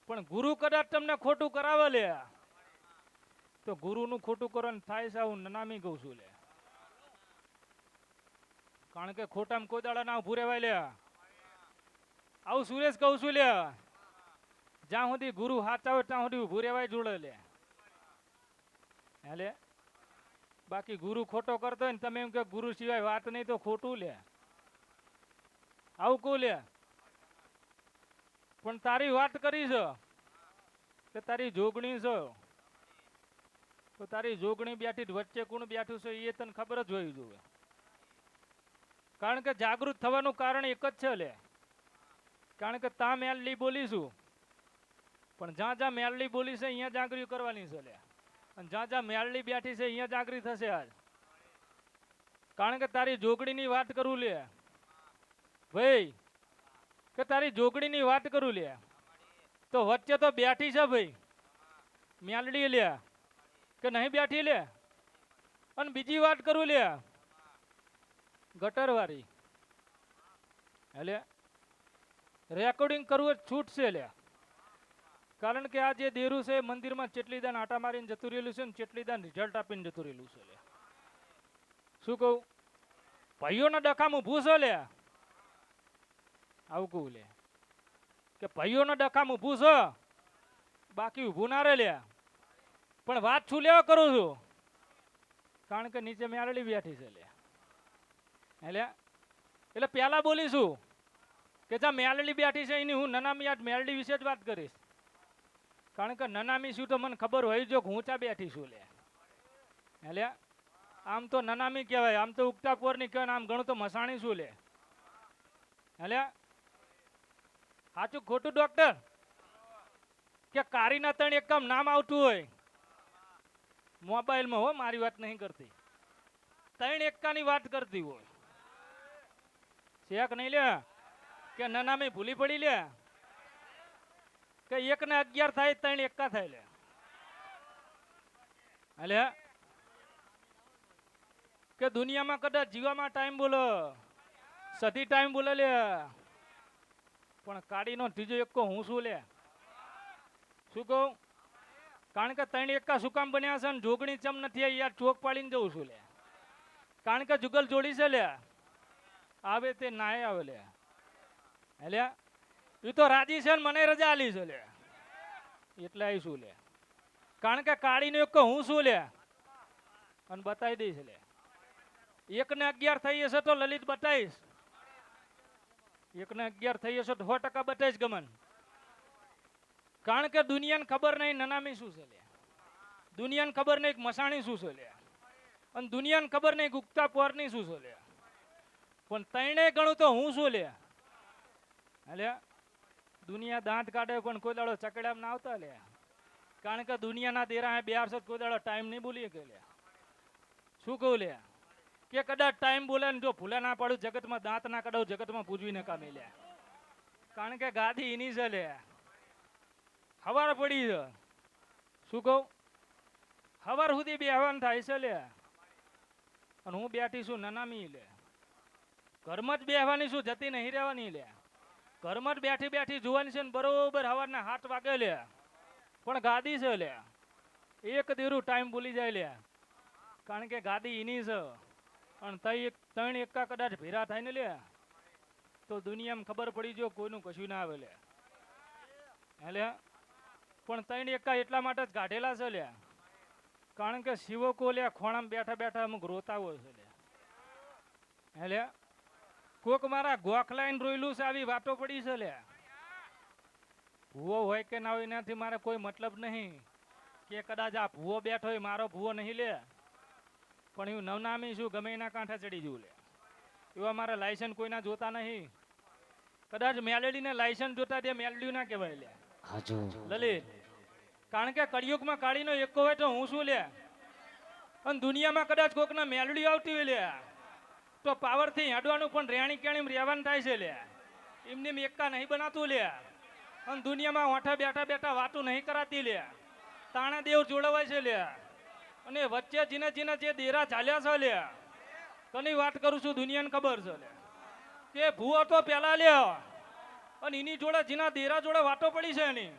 પણ ગુરુ કદાચ તમને ખોટું કરાવે લે તો ગુરુનું ખોટું કરવાનું થાય છે. હું નનામી કહું છું લે. કારણ કે ખોટામાં કોઈ દાડા ના ઉભું રહેવાય લે. આવું સુરેશ કહું છું લે. જ્યાં સુધી ગુરુ હાથ આવે ત્યાં સુધી ઉભું રહેવાય જોડે લે. એટલે બાકી ગુરુ ખોટો કરતો હોય ને તમે એમ કે ગુરુ સિવાય વાત નહીં તો ખોટું લે. આવું કહું લે. પણ તારી વાત કરી છે કે તારી જોગણી છે, તો તારી જોગણી બેઠી વચ્ચે કોણ બેઠું છે એ તને ખબર જ હોવી જોઈએ. કારણ કે જાગૃત થવાનું કારણ એક જ છે લે, કારણ કે તા મેલડી બોલીશું પણ જ્યાં જ્યાં મેલડી બોલી છે અહીંયા જાગૃતિ કરવાની છે લે, અને જ્યાં જ્યાં મેલડી બેઠી છે અહીંયા જાગૃતિ થશે આજ. કારણ કે તારી જોગણીની વાત કરું લે ભાઈ, કે તારી જોગણીની વાત કરું લે તો વચ્ચે તો બેઠી છે ભાઈ મેલડી લે, કે નહીં બેઠી લે. અને બીજી વાત કરું લે ગટરવાળી, એટલે રેકોર્ડિંગ કરવું જ છૂટ છે લે, કારણ કે આ જે દેરું છે મંદિરમાં ચેટલી દાન આટા મારીને જતું રહેલું છે ને ચેટલી દાન રિઝલ્ટ આપીને જતું રહેલું છે લે. શું કહું, ભાઈઓના ડખામાં ઊભું છે લે, આવું કહું લે કે ભાઈઓના ડખામાં ઊભું છે, બાકી ઊભું ના રહે લે. પણ વાત શું લેવા કરું છું, કારણ કે નીચે મેળડી બેઠી છે લે, એટલે પહેલા બોલીશું કે જ્યાં મેલડી બેઠી છે એની હું નનામી આજ મેલડી વિશે જ વાત કરીશ, કારણ કે નનામી શું તો મને ખબર હોય જો હું ચા બેઠી છું લે. એટલે આમ તો નનામી કહેવાય, આમ તો ઉગતા કોરની કહેવાય, આમ ઘણું તો મસાણી શું લે. એટલે સાચું ખોટું ડોક્ટર, કે કારીના તણ એક કામ નામ આવતું હોય મોબાઈલમાં, હો મારી વાત નહીં કરતી, ત્રણ એકાની વાત કરતી હોય શેક નહીં લે, કે નનામી ભૂલી પડી લે, કે 1 ને 11 થાય 3 એકા થાય લે. એટલે કે દુનિયામાં કદાચ જીવામાં ટાઈમ બોલો, સધી ટાઈમ બોલે લે, પણ કાડીનો ત્રીજો એકો હું શું લે. શું કહું, કારણ કે 3 એકા શું કામ બન્યા છે ને જોગણી ચમ નથી યાર ચોક પાડીને જવું છું લે, કારણ કે જુગલ જોડી છે લે, આવે તે નાય આવે લે. એટલે એ તો રાજી છે ને મને રજા આલી છે લે, એટલે આવીશું લે, કારણ કે કાળીનો એક હું શું લે અને બતાવી દઈશ લે. 1 ને 11 થઈ હશે તો લલિત બતાવીશ, 1 ને 11 થઈ હશે તો 100% બતાવીશ ગમન, કારણ કે દુનિયાને ખબર નહીં નનામી શું છે લે, દુનિયાને ખબર નહીં મસાણી શું છે લે, અને દુનિયાને ખબર નહીં ગુપ્તા પોરની શું છે લે, પણ તણે ગણું તો હું શું લે. એટલે દુનિયા દાંત કાઢે પણ કોઈ દાડો ચકડામ ના આવતા લે, કારણ કે દુનિયાના દેરા 2 કોઈ દાડો ટાઈમ નહીં બોલીએ કે લે. શું કહું લે, કે કદાચ ટાઈમ બોલે ને જો ભૂલા ના પાડું જગતમાં દાંત ના કાઢું જગતમાં પૂજવીને કામે લે, કારણ કે ગાદી એની છે લે, હવાર પડી છે. શું કહું, હવાર સુધી બેહવાનું થાય છે લે, અને હું બેઠી છું નનામી લે, ઘરમાં જ બેહવાની છું, જતી નહીં રહેવાની લે, ઘરમાં જ બેઠી બેઠી જોવાની છે ને બરોબર હવારના 7 વાગે લે, પણ ગાદી છે લે, એક દેરું ટાઈમ ભૂલી જાય લે, કારણ કે ગાદી એની છે. અને 3 એકા કદાચ ભેરા થાય ને લે તો દુનિયામાં ખબર પડી જો કોઈનું કશું ના આવે લે. એટલે પણ 3 એકા એટલા માટે જ કાઢેલા છે લે, કારણ કે શિવકો લે ખોણામાં બેઠા બેઠા અમુક રોતા હોય છે લે. એટલે કોક મારા ગોખલાઈને રોયલું છે આવી વાતો પડી છે લે. ભૂવો હોય કે ના હોય એનાથી મારે કોઈ મતલબ નહીં, કે કદાચ આ ભૂવો બેઠો હોય મારો ભૂવો નહીં લે, પણ હું નવનામી છું ગમે એના કાંઠે ચડી જવું લે, એવા મારા લાયસન્સ કોઈના જોતા નહીં. કદાચ મેલડીને લાયસન્સ જોતા તે મેલડી ના કહેવાય લે લલિત, કારણ કે કળિયુગમાં કાળીનો એકો હોય તો હું શું લે, અને દુનિયામાં કદાચ કોકના મેલડી આવતી હોય લે તો પાવરથી હેડવાનું પણ રેણી કેણી રહેવાનું થાય છે લે, એમને એકા નહીં બનાતું લે, અને દુનિયામાં હોઠે બેઠા બેઠા વાતું નહીં કરાતી લે, તાણા દેવ જોડવાય છે લે, અને વચ્ચે જીને જીને જે દેરા ચાલ્યા છે લે, કની વાત કરું છું દુનિયાને ખબર છે લે, કે ભૂવો તો પેલા લે, અને એની જોડે જીના દેરા જોડે વાતો પડી છે એની,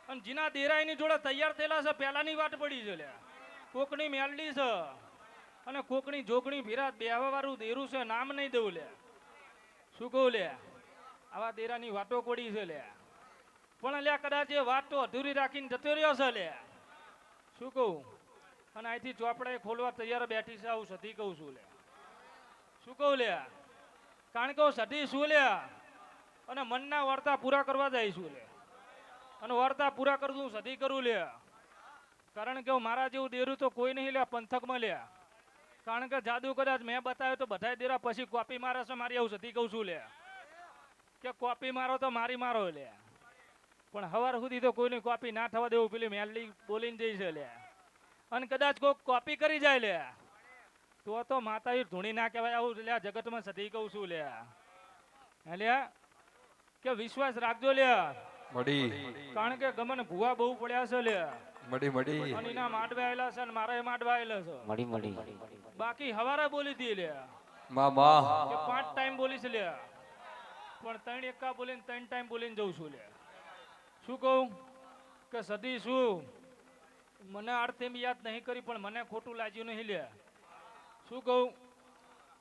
અને જીના દેરા એની જોડે તૈયાર થયેલા છે પહેલાની વાત પડી છે લે. કોકની મેલડી છે અને કોકની જોગણી ભીરાત બેહવા વાળું દેરું છે, નામ નહીં દઉં લે. શું કહું લે, આવા દેરાની વાતો પડી છે લે, પણ લે કદાચ એ વાત તો અધૂરી રાખીને જતો રહ્યો છે લે. શું કહું, અને અહીંથી ચોપડાએ ખોલવા તૈયાર બેઠી છે, આવું સતી કહું છું લે. શું કહું લે, કારણ કે હું સતી શું લે, અને મનના વર્તા પૂરા કરવા જઈશું લે, અને વર્તા પૂરા કરું છું સતી કરું લે, કારણ કે મારા જેવું દેરું તો કોઈ નહીં લે પંથકમાં લે. કારણ કે જાદુ કદાચ મેં બતાવ્યો તો બધાય દેરા પછી કોપી મારે છે મારી એવું સતી કહું છું લે કે કોપી મારો તો મારી મારો લે પણ હવાર સુધી તો કોઈની કોપી ના થવા દેવું પેલી મેલડી બોલીને જઈ છે લે અને કદાચ કોઈ કોપી કરી જાય લે તો માતા ધૂણી ના કહેવાય આવું લે જગતમાં સતી કહું છું લે લે કે વિશ્વાસ રાખજો લે મડી કારણ કે ગમન ભૂવા બહુ પડ્યા છે લે મડી અને એના માંડવા આવેલા છે અને મારા માંડવા આવેલા છે મળી બાકી હવારે બોલી હતી લે માં કે 5 ટાઈમ બોલી છે લે પણ 3 એકા બોલીને 3 ટાઈમ બોલીને જઉં છું લે શું કહું કે સદી શું મને અર્થેમ યાદ નહીં કરી પણ મને ખોટું લાગ્યું નહીં લે શું કહું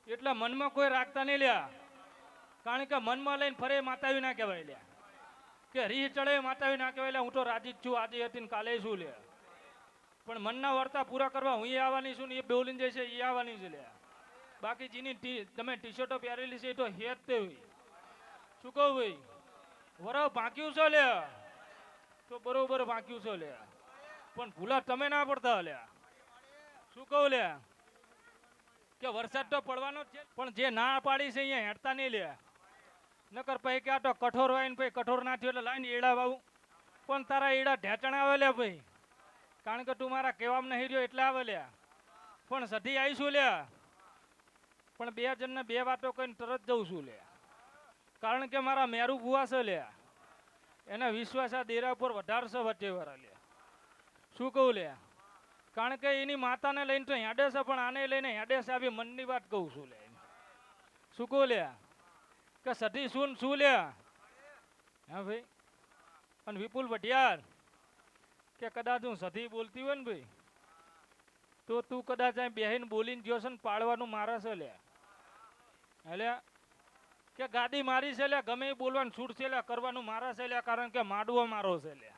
એટલે મનમાં કોઈ રાખતા નહીં લ્યા કારણ કે મનમાં લઈને ફરે માતાવી ના કહેવાય લ્યા કે રીહ ચડે માતાવી ના કહેવાય લ્યા હું તો રાજી જ છું આજે હતી ને કાલે શું લે પણ મનના વર્તા પૂરા કરવા હું આવવાની છું ને એ બોલીને જશે એ આવવાની છે લ્યા બાકી જેની તમે ટી શર્ટો પહેરેલી છે એ તો હેત તે હોય શું કહું ભાઈ વરવ ભાંક્યું છે લ્યા તો બરોબર ભાંક્યું છે લ્યા પણ ભૂલા તમે ના પડતા લ્યા શું કહું લ્યા કે વરસાદ તો પડવાનો જ છે પણ જે ના પાડી છે અહીંયા હેડતા નહીં લે નકર પછી કે આ તો કઠોર હોય ને પછી કઠોર ના થયો એટલે લાઈને એડા વાવું પણ તારા એડા ઢેચણ આવે લે ભાઈ કારણ કે તું મારા કહેવામાં નહીં રહ્યો એટલે આવે લ્યા પણ સધી આવીશું લ્યા પણ 2 જણને 2 વાતો કહીને તરત જઉં છું લે કારણ કે મારા મેરું ભૂવા છે લ્યા એના વિશ્વાસ આ દેરા ઉપર વધારશે વચ્ચેવાળા લે શું કહું લે કારણ કે એની માતાને લઈને તો હેડે છે પણ આને લઈને હેડે છે આવી મનની વાત કહું છું લે શું કહું લે કે સધી શું લે હા ભાઈ અને વિપુલ ભટિયાર કે કદાચ હું સધી બોલતી હોય ને ભાઈ તો તું કદાચ અહીં બેહીને બોલીને ગયો છે ને પાડવાનું મારે છે લે એટલે કે ગાદી મારી છે લે ગમે એ બોલવાનું છૂટ છે લે કરવાનું મારા છે લે કારણ કે માડવો મારો છે લે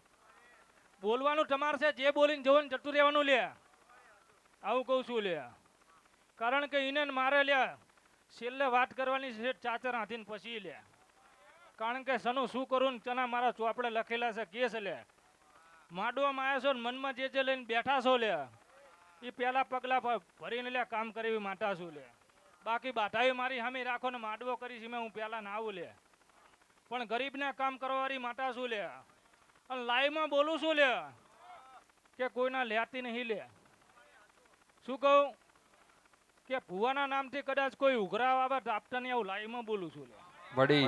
બોલવાનું તમારે છે જે બોલીને જવાનું જતું રહેવાનું લે આવું કહું છું લે કારણ કે એને મારે લે છેલ્લે વાત કરવાની છે ચાચર હાથીને પછી લે કારણ કે સનું શું કરું ને ચના મારા ચોપડે લખેલા છે કેસ લે માડવામાં આવ્યા છો ને મનમાં જે લઈને બેઠા છો લે એ પહેલા પગલા ભરીને લે કામ કરી માટા છું લે બાકી બાટાઈ મારી સામે રાખો ને માડવો કરીશ મેં હું પહેલા ના આવું લે પણ ગરીબને કામ કરવાવાળી માટા છું લે અને લાઈવમાં બોલું છું લે કે કોઈના લેતી નહીં લે શું કહું કે ભુવાના નામથી કદાચ કોઈ ઉઘરાવ આવે તો આપતા નહીં આવું લાઈવમાં બોલું છું લે મડી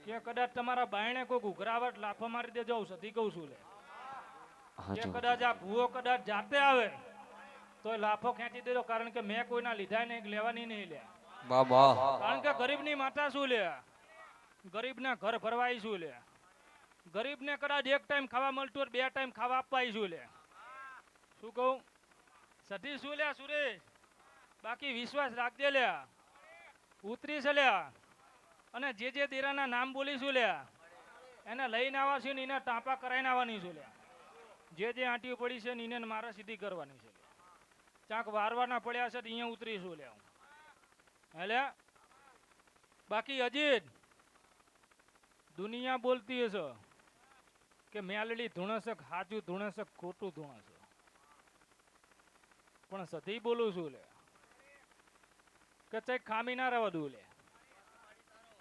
કે કદાચ તમારા બાયણે કોઈ ઉઘરાવટ લાફો મારી દેજો હું સતી કહું છું લે કે કદાચ આ ભૂવો કદાચ જાતે આવે તો લાફો ખેંચી દેજો કારણ કે મેં કોઈના લીધા નહીં લેવાની નહીં લે કારણ કે ગરીબની માતા શું લે ગરીબના ઘર ભરવાય શું લે ગરીબને કદાચ 1 ટાઈમ ખાવા મળતું હોય 2 ટાઈમ ખાવા આપવા શું લે શું કહું સધી શું લે સુરેશ બાકી વિશ્વાસ રાખજે લે ઉતરી છે લે અને જે દેરાના નામ બોલી શું લે એને લઈને આવવા છે ને એને ટાંપા કરાઈને આવવાની શું લે જે આંટીઓ પડી છે ને એને મારા સીધી કરવાની છે ચાંક વારવાના પડ્યા છે તો અહીંયા ઉતરીશું લે એટલે બાકી અજીત દુનિયા બોલતી હશે કે મેલડી ધૂણસક સાચું ધૂણસક ખોટું ધૂણસક પણ સધી બોલું છું લે કે ચઈ ખામી ના રહેવા દઉં લે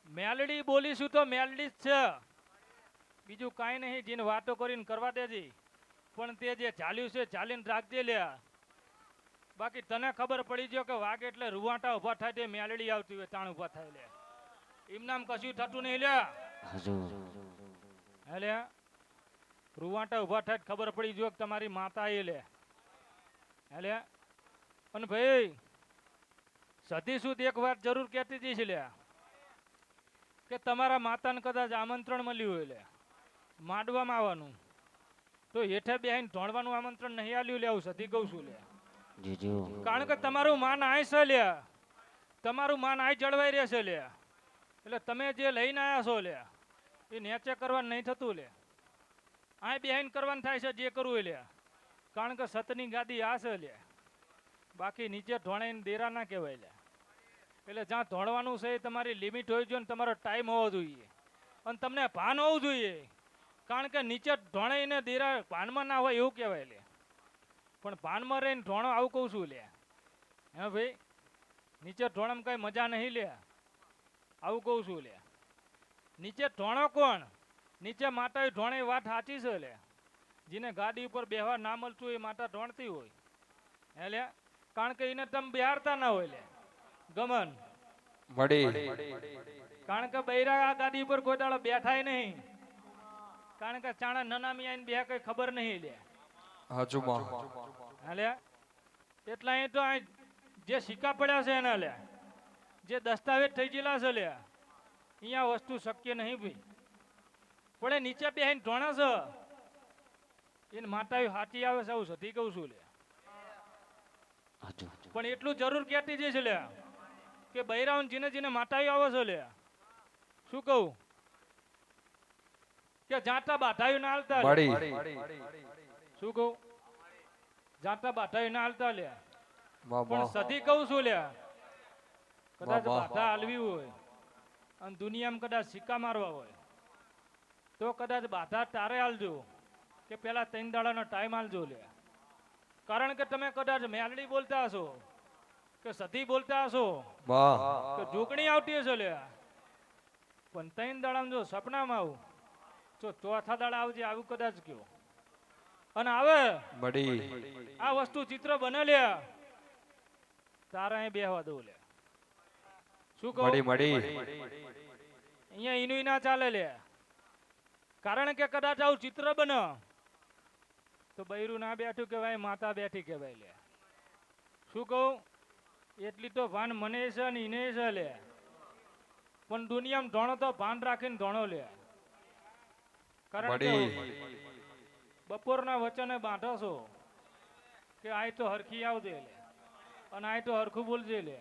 મેલડી બોલીશું તો મેલડી જ છે બીજું કાંઈ નહીં જેને વાતો કરીને કરવા દેજે પણ તે જે ચાલ્યું છે ચાલીને રાખજે લે બાકી તને ખબર પડી ગયો કે વાઘ એટલે રૂવાટા ઉભા થાય તે મેલડી આવતી હોય તાણ ઉભા થાય લે એમ નામ કશું થતું નહીં લે એટલે રૂવાટા ઉભા થાય ખબર પડી ગયો કે તમારી માતા એ લે એટલે અને ભાઈ સતી સુધ એક વાત જરૂર કહેતી હતી છે લે કે તમારા માતાને કદાચ આમંત્રણ મળ્યું હોય લે માંડવામાં આવવાનું તો હેઠે બેહીને ધોણવાનું આમંત્રણ નહીં આલ્યું લે આવું સતી કહું છું લે કારણ કે તમારું માન આય છે લે તમારું માન આય જળવાઈ રહેશે લે એટલે તમે જે લઈને આવ્યા છો લે એ નેચે કરવાનું નહીં થતું લે આ બેહીને કરવાનું થાય છે જે કરવું એ લે કારણ કે સતની ગાદી આ છે લે બાકી નીચે ધોણાઈને દેરા ના કહેવાય લે એટલે જ્યાં ધોણવાનું છે એ તમારી લિમિટ હોવી જોઈએ ને તમારો ટાઈમ હોવો જોઈએ અને તમને ભાન હોવું જોઈએ કારણ કે નીચે ધોણાઈને દેરા ભાનમાં ના હોય એવું કહેવાય લે પણ ભાનમાં રહીને ધોણો આવું કહું છું લે હે ભાઈ નીચે ઢોણમ કઈ મજા નહીં લે આવું કહું છું લે નીચે ઢોણો કોણ નીચે માતા ઢોણે વાત સાચી છે લે જેને ગાડી ઉપર બેહવા ના મળતું એ માતા ઢોણતી હોય હે લે કારણ કે એને તમે બિહારતા ના હોય લે ગમન મળી કારણ કે બૈરા આ ગાડી ઉપર કોઈ દાડો બેઠાય નહીં કારણ કે ચાણા નનામી આઈને બે કઈ ખબર નહીં લે હાજુ માં હાલે એટલા એ તો જે સિક્કા પડ્યા છે એના લે જે દસ્તાવેજ થઈ ગયેલા છે લે અહીંયા વસ્તુ શક્ય નહીં ભાઈ પણ એ નીચે બેહીને ઢોણા છે એને માતા હાથી આવે છે આવું સધી કહું છું લે પણ એટલું જરૂર કહેતી જે છે લે કે બૈરાઓને જીને જીને માતા આવે છે લે શું કહું કે જાતા બાધાયું ના હાલતા લે. શું કહું જાતા બાધાયું ના હાલતા લે પણ સધી કહું છું લે કદાચ બાધા હાલવી હોય અને દુનિયામાં કદાચ સિક્કા મારવા હોય તો કદાચ બાધા તારે હાલજો કે પેલા 3 દાડાનો ટાઈમ હાલજો લે કારણ કે તમે કદાચ મેલડી બોલતા હશો કે સધી બોલતા હશો કે જોગણી આવતી હશે લે પણ 3 દાડામાં જો સપનામાં આવું તો ચોથા દાડા આવજે આવું કદાચ કયો અને આવે આ વસ્તુ ચિત્ર બને લે તારા અહીં બેહવા દઉં લે શું કહું અહીંયા ઈનું ના ચાલે લે કારણ કે કદાચ આવું ચિત્ર બને તો બૈરું ના બેઠું કહેવાય માતા બેઠી કહેવાય લે શું કહું એટલી તો ભાન મને છે ને ઈને છે લે પણ દુનિયામાં ધોણો તો ભાન રાખીને ધોણો લે કારણ કે બપોરના વચને બાંધો છો કે આય તો હરખી આવજે લે અને આય તો હરખું બોલજે લે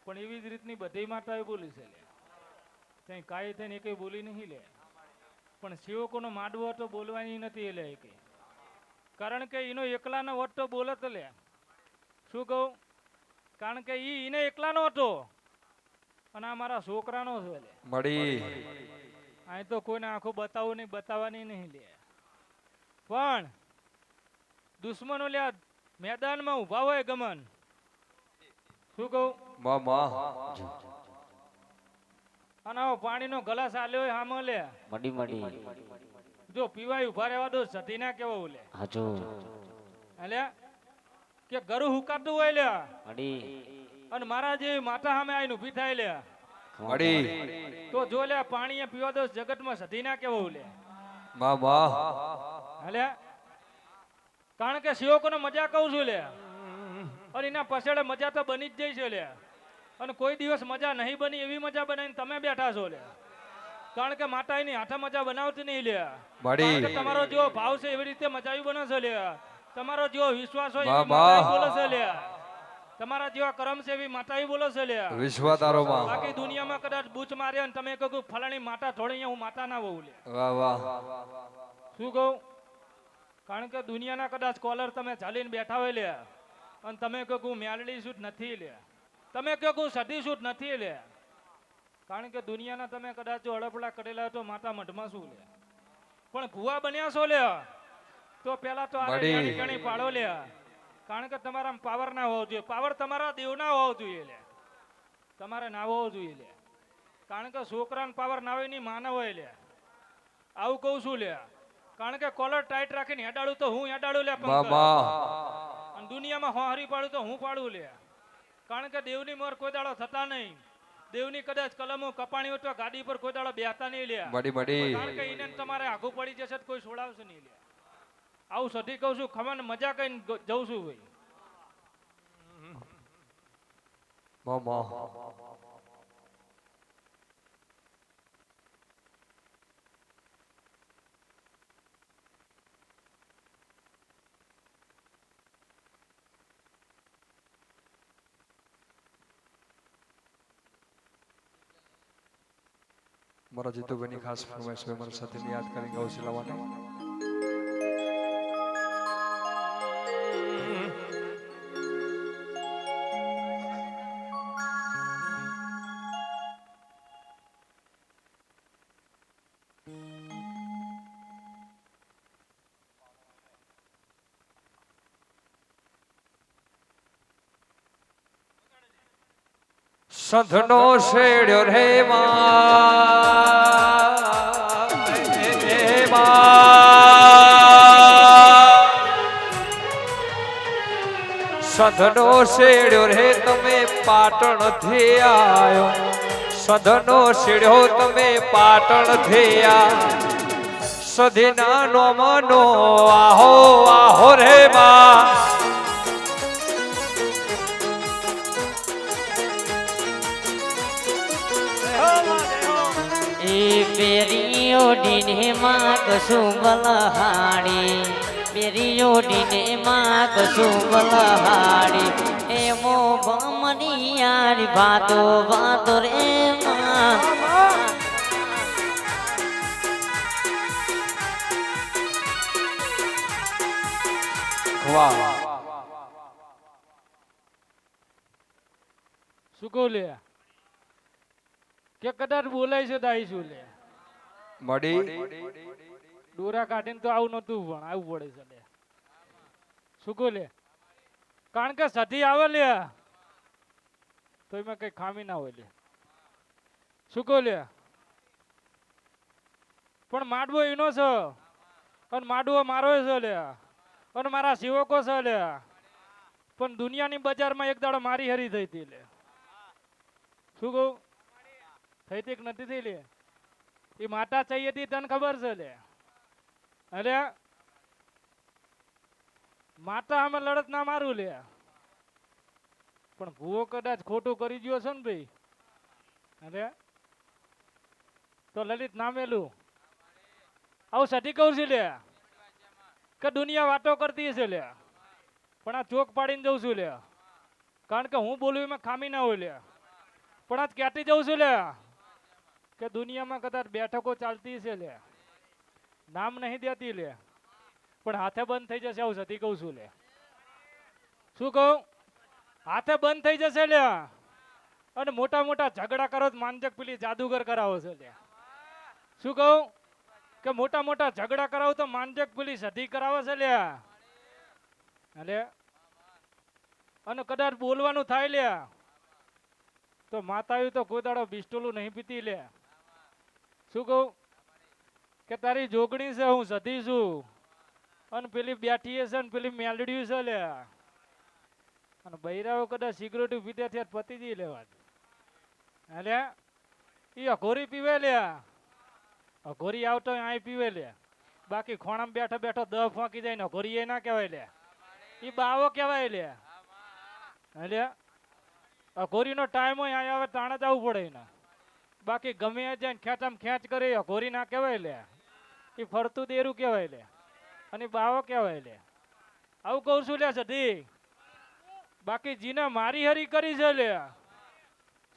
પણ એવી જ રીતની બધી માતાએ બોલી છે લે ત્યાં કાંઈ થઈને કઈ બોલી નહીં લે પણ સેવકોનો માડવો તો બોલવાની નથી એટલે કઈ કારણ કે એનો એકલાનો વટ તો બોલત લે શું કહું કારણ કે એને એકલાનો હતો અને આ મારા છોકરાનો છે લે અહીં તો કોઈને આંખો બતાવવું નહીં બતાવવાની નહીં લે પણ દુશ્મનો લે મેદાનમાં ઉભા હોય ગમન શું કહું અને આવો પાણીનો ગ્લાસ આલ્યો હોય હામો લે જો પીવાય ઉભા રહેવા દો સતી ના કેવો લે એટલે કે ગરું હુકાતું હોય લે અને મારા જેવી માતા સામે આઈને ઊભી થાય લે તો જો લે પાણી પીવા દો જગતમાં સધી ના કેવો લે એટલે કારણ કે સેવકોને મજા કહું છું લે અને એના પછાડે મજા તો બની જ જાય છે લે અને કોઈ દિવસ મજા નહીં બની એવી મજા બનાવીને તમે બેઠા છો લે કારણ કે માતા એની હાથે મજા બનાવતી નહીં લે કારણ કે તમારો જેવો ભાવ છે એવી રીતે મજા બને છે લે તમારો જેવો વિશ્વાસ હોય એવી માતા બોલે છે લે તમારા જેવા કર્મ છે એવી માતા બોલે છે લે બાકી દુનિયામાં કદાચ બૂચ મારે અને તમે કહો ફલાણી માતા થોડી હું માતા ના હોઉં લે શું કહું કારણ કે દુનિયાના કદાચ કોલર તમે ચાલીને બેઠા હોય લે અને તમે કહો મેલડી શૂટ નથી લે તમે કહો સધી શૂટ નથી લે કારણ કે દુનિયાના તમે કદાચ જો અડપડા કરેલા તો માતા મઢમાં શું લે પણ ભુવા બન્યા છો લે તો પેલા તો ઘણી પાડો લે કારણ કે તમારા પાવર ના હોવો જોઈએ પાવર તમારા દેવ ના હોવો જોઈએ લે તમારે ના હોવો જોઈએ લે કારણ કે છોકરાને પાવર ના હોય ની માનવ હોય લે આવું કહું છું લે કારણ કે કોલર ટાઈટ રાખીને હેડાડું તો હું હેડાડું લે અને દુનિયામાં હું હરી પાડું તો હું પાડું લે કારણ કે દેવની મોર કોઈ દાડો થતા નહીં દેવની કદાચ કલમો કપાણી હોય તો ગાડી પર કોઈ દાડો બેહતા નહીં લે કારણ કે એને તમારે આઘું પડી જશે તો કોઈ છોડાવશે નહીં લે આવું સધી કહું છું ખમાને મજા કઈ જઉં છું ભાઈ મારા જીતુભાઈની ખાસ ફરમાઈશ હોય મારા સાથે યાદ કરીને ગૌ ચલાવવાને સંધનો શેડ્યો રે સંધનો શેડ્યો રે તમે પાટણ થી આયો સંધનો શેડ્યો તમે પાટણ થી આયો સધીના નો મનો આહો આહો રે માં પેરીઓ ડીને માં કશું બલહાડી પેરીઓ ડીને માં કશું બલહાડી એમો બમની યારી ભાતો ભાતો રે માં વાહ શું કહું લે કે કદાચ બોલાય છે દાઈ શું લે મળી ડોરા કાઢીને તો આવું નતું પણ આવું પડે છે લે શું કહું લે કારણ કે સધી આવે લે તો એમાં કઈ ખામી ના હોય લે શું કહું લે પણ માડવો એનો છે અને માડવો મારો છે લે અને મારા સેવકો છે લે પણ દુનિયાની બજારમાં એક દાડો મારી હરી થઈ હતી લે શું કહું થઈ હતી કે નથી થઈ લે એ માતા ચાઈ હતી તને ખબર છે લે અરે માતા અમે લડત ના મારું લે પણ ભૂવો કદાચ ખોટું કરી ગયો છે ને ભાઈ અરે તો લલિત નામેલું આવું સટી કહું છું લે કે દુનિયા વાતો કરતી છે લે પણ આ ચોક પાડીને જઉં છું લે કારણ કે હું બોલું એમાં ખામી ના હોય લે પણ આજ ક્યાંથી જઉં છું લે કે દુનિયામાં કદાચ બેઠકો ચાલતી છે લે નામ નહીં દેતી લે પણ હાથે બંધ થઈ જશે આવું સતી કહું છું લે શું કહું હાથે બંધ થઈ જશે લે અને મોટા મોટા ઝઘડા કરો માનજક પેલી જાદુગર કરાવો છે લે શું કહું કે મોટા મોટા ઝઘડા કરાવો તો માનજક પેલી સધી કરાવે છે લે અલે અને કદાચ બોલવાનું થાય લે તો માતાયું તો કોઈ દાડો બિસ્ટોલું નહીં પીતી લે શું કહું કે તારી જોગણી છે હું સધી છું અને પેલી બેઠી છે ને પેલી મેલડ્યું છે લે અને બૈરાઓ કદાચ સિગરેટ પીતે થયા પતી જઈ લેવા અલે એ અઘોરી પીવે લે અઘોરી આવતો અહીં પીવે લે બાકી ખોણામાં બેઠો બેઠો દહ ફાંકી જાય ને અઘોરી એ ના કહેવાય લે એ બાવો કહેવાય લે અલે અઘોરીનો ટાઈમ હોય અહીંયા આવે તાણે જ આવવું પડે ને બાકી ગમે જાય ને ખેંચામ ખેંચ કરે અઘોરી ના કહેવાય લે એ ફરતું દેરું કહેવાય લે અને બાવો કહેવાય લે આવું કહું છું લે સધી બાકી જીને મારી હરી કરી છે લે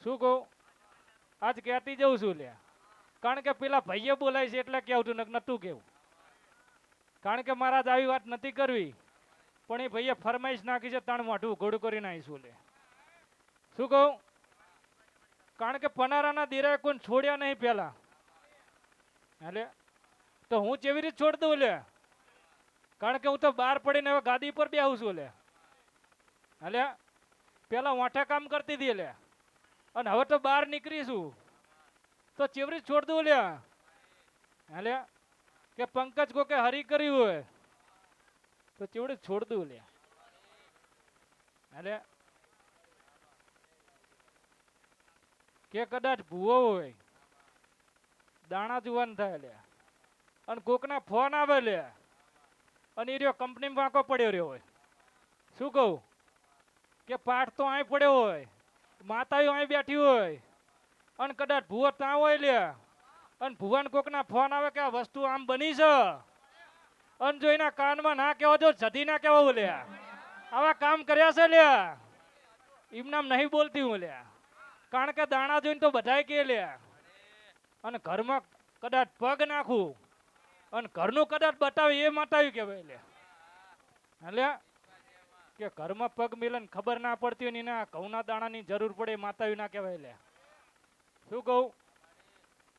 શું કહું આજ કહેતી જઉં છું લે કારણ કે પેલા ભાઈએ બોલાય છે એટલે કેવું નતું કેવું કારણ કે મારા જ આવી વાત નથી કરવી પણ એ ભાઈએ ફરમાઈશ નાખી છે તાણ મોઢું ઘોડું કરીને આવીશું લે શું કહું કારણ કે પનારાના દીરાએ કોઈ છોડ્યા નહીં પેલા એટલે તો હું કેવી રીતે છોડ દઉં લે કારણ કે હું તો બહાર પડીને હવે ગાદી પર બેહું છું લે એટલે પેલા વાંઠે કામ કરતી હતી લે અને હવે તો બહાર નીકળીશું તો ચેવરી છોડ દઉં લે એટલે કે પંકજ કો કે હરી કર્યું હોય તો ચેવડી છોડ દઉં લે એટલે કે કદાચ ભૂવો હોય દાણા જુવાન થાય લે અને કોકના ફોન આવે લે અને એ રહ્યો કંપનીમાં વાંકો પડ્યો રહ્યો હોય શું કહું કે પાઠ તો અહીં પડ્યો હોય માતાઓ અહીં બેઠી હોય અને કદાચ ભૂવો ત્યાં હોય લે અને ભુવન કોકના ફોન આવે કે આ વસ્તુ આમ બની છે અને જો એના કાનમાં ના કહેવા જો સધી ના કહેવા લે આવા કામ કર્યા છે લે એમ નામ નહીં બોલતી હું લે કારણ કે દાણા જોઈને તો બધાય કે લે અને ઘરમાં કદાચ પગ નાખું અને ઘરનું કદાચ બતાવે એ માતાયું કહેવાય લે એટલે કે ઘરમાં પગ મિલન ખબર ના પડતી હોય ને એના ઘઉંના દાણાની જરૂર પડે માતાયું ના કહેવાય લે શું કહું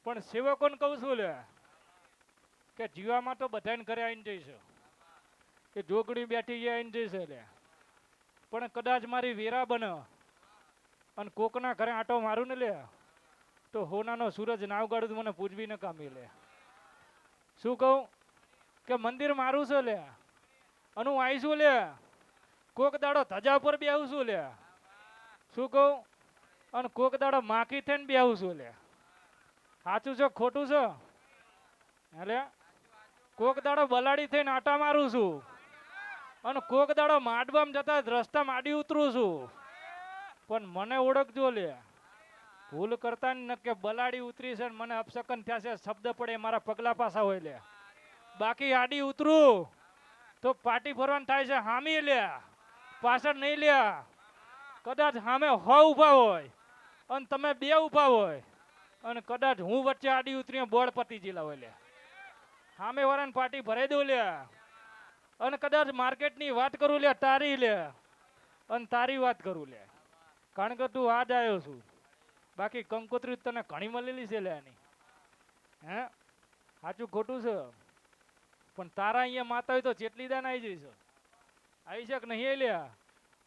પણ સેવકોને કહું છું લે કે જીવામાં તો બધાને ઘરે આવીને જઈશું કે જોગણી બેઠી આવીને જઈશે લે પણ કદાચ મારી વેરા બને અને કોકના ઘરે આટો મારું ને લે તો હોનાનો સૂરજ નાવ ગાડું તો મને પૂજવી ન કામી લે. શું કહું કે મંદિર મારું છે લે અને હું આવીશું લે કોક દાડો ધજા ઉપર બી આવું છું લે. શું કહું અને કોક દાડો માખી થઈને બી આવું છું લે. સાચું છે ખોટું છે? એટલે કોક દાડો બલાડી થઈને આટા મારું છું અને કોક દાડો માંડવામાં જતા રસ્તા માડી ઉતરું છું. પણ મને ઓળખજો લે ભૂલ કરતા ને કે બલાડી ઉતરી છે ને મને અપશકન થયા છે શબ્દ પડે મારા પગલા પાસા હોય લે. બાકી આડી ઉતરું તો પાટી ફરવાનું થાય છે હામી લે પાછળ નહીં લે. કદાચ સામે હો ઊભા હોય અને તમે બે ઊભા હોય અને કદાચ હું વચ્ચે આડી ઉતરી બોળ પતી જિલ્લા હોય લે સામે વાળાને પાટી ભરાઈ દઉં લે અને કદાચ માર્કેટની વાત કરું લે તારી લે અને તારી વાત કરું લે કારણ કે તું આજ આવ્યો છું. બાકી કંકોત્રી તને ઘણી મળેલી છે લે એની. હે સાચું ખોટું છે? પણ તારા અહીંયા માતા હોય તો જેટલી દાન આવી જઈશ આવી છે કે નહીં લે.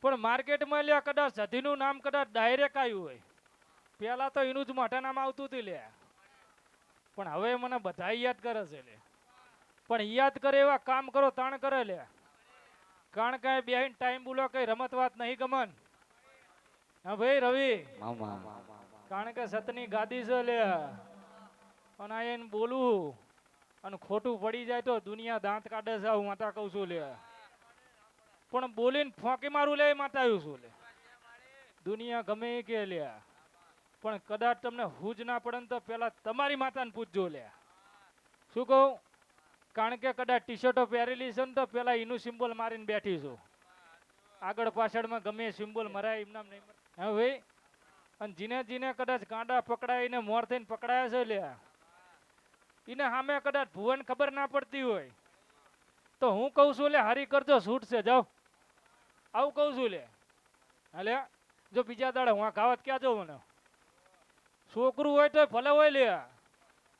પણ માર્કેટમાં લે કદાચ સધીનું નામ કદાચ ડાયરેક્ટ આવ્યું હોય પેલા તો એનું જ મોઢા નામ આવતું હતું લે પણ હવે મને બધા યાદ કરે છે લે. પણ યાદ કરે એવા કામ કરો તાણ કરે લે. કારણ કે બેહીન ટાઈમ બોલો કઈ રમત વાત નહીં ગમન. હા ભાઈ રવિ કારણ કે સતની ગાદી છે લે અને આ એને બોલું અને ખોટું પડી જાય તો દુનિયા દાંત કાઢે છે હું માતા કહું છું લે. પણ બોલીને ફોંકી મારું લે માતા આવ્યું છું લે. દુનિયા ગમે એ કે લે પણ કદાચ તમને હુજ ના પડે ને તો પેલા તમારી માતાને પૂછજો લે. શું કહું કારણ કે કદાચ ટી શર્ટો પહેરેલી છે ને તો પેલા એનું સિમ્બોલ મારીને બેઠી છું. આગળ પાછળમાં ગમે સિમ્બોલ મરાય એમ નામ નહીં. હા ભાઈ અને જીને જીને કદાચ કાંડા પકડાઈને મોર થઈને પકડાયા છે લે એને સામે કદાચ ભુવન ખબર ના પડતી હોય તો હું કહું છું લે હારી કરજો છૂટ છે જાઓ આવું કહું છું લે. હાલે જો બીજા દાડે હું ખાવત ક્યાં જાઉં મને છોકરું હોય તો ભલે હોય લે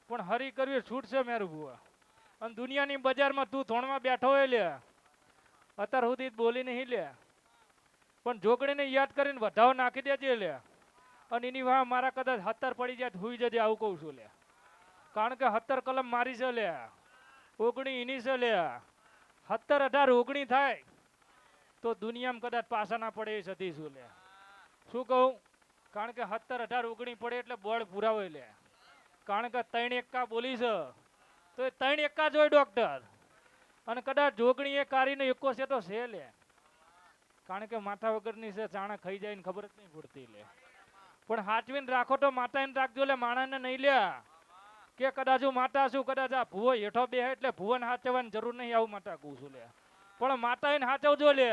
પણ હરી કરવી છૂટ છે મેરું ભુવા. અને દુનિયાની બજારમાં તું થોણમાં બેઠો હોય લે અત્યાર સુધી બોલી નહીં લે પણ જોગણીને યાદ કરીને વધાવો નાખી દેજે લે અને એની વાહ મારા કદાચ 70 પડી જાય હુઈ જજે આવું કહું છું લે. કારણ કે 70 કલમ મારી છે લે 19 એની છે લે 17 18 19 થાય તો દુનિયામાં કદાચ પાછા ના પડે એ સતી છું લે. શું કહું કારણ કે 17 18 19 પડે એટલે બળ પૂરા હોય લે. કારણ કે 3 એકા બોલી છે તો એ 3 એકા જ હોય ડોક્ટર અને કદાચ જોગણી એ કારીને એકો છે તો છે લે. કારણ કે માથા વગરની છે ચાણા ખાઈ જાય ને ખબર જ નહીં પડતી લે. પણ હાચવીને રાખો તો માતાને રાખજો લે માણાને નહીં લે કે કદાચ હું માતા છું કદાચ આ ભુવો હેઠો બે એટલે ભુવન હાચવવાની જરૂર નહીં આવું માતા કહું છું લે. પણ માતા એને હાચવજો લે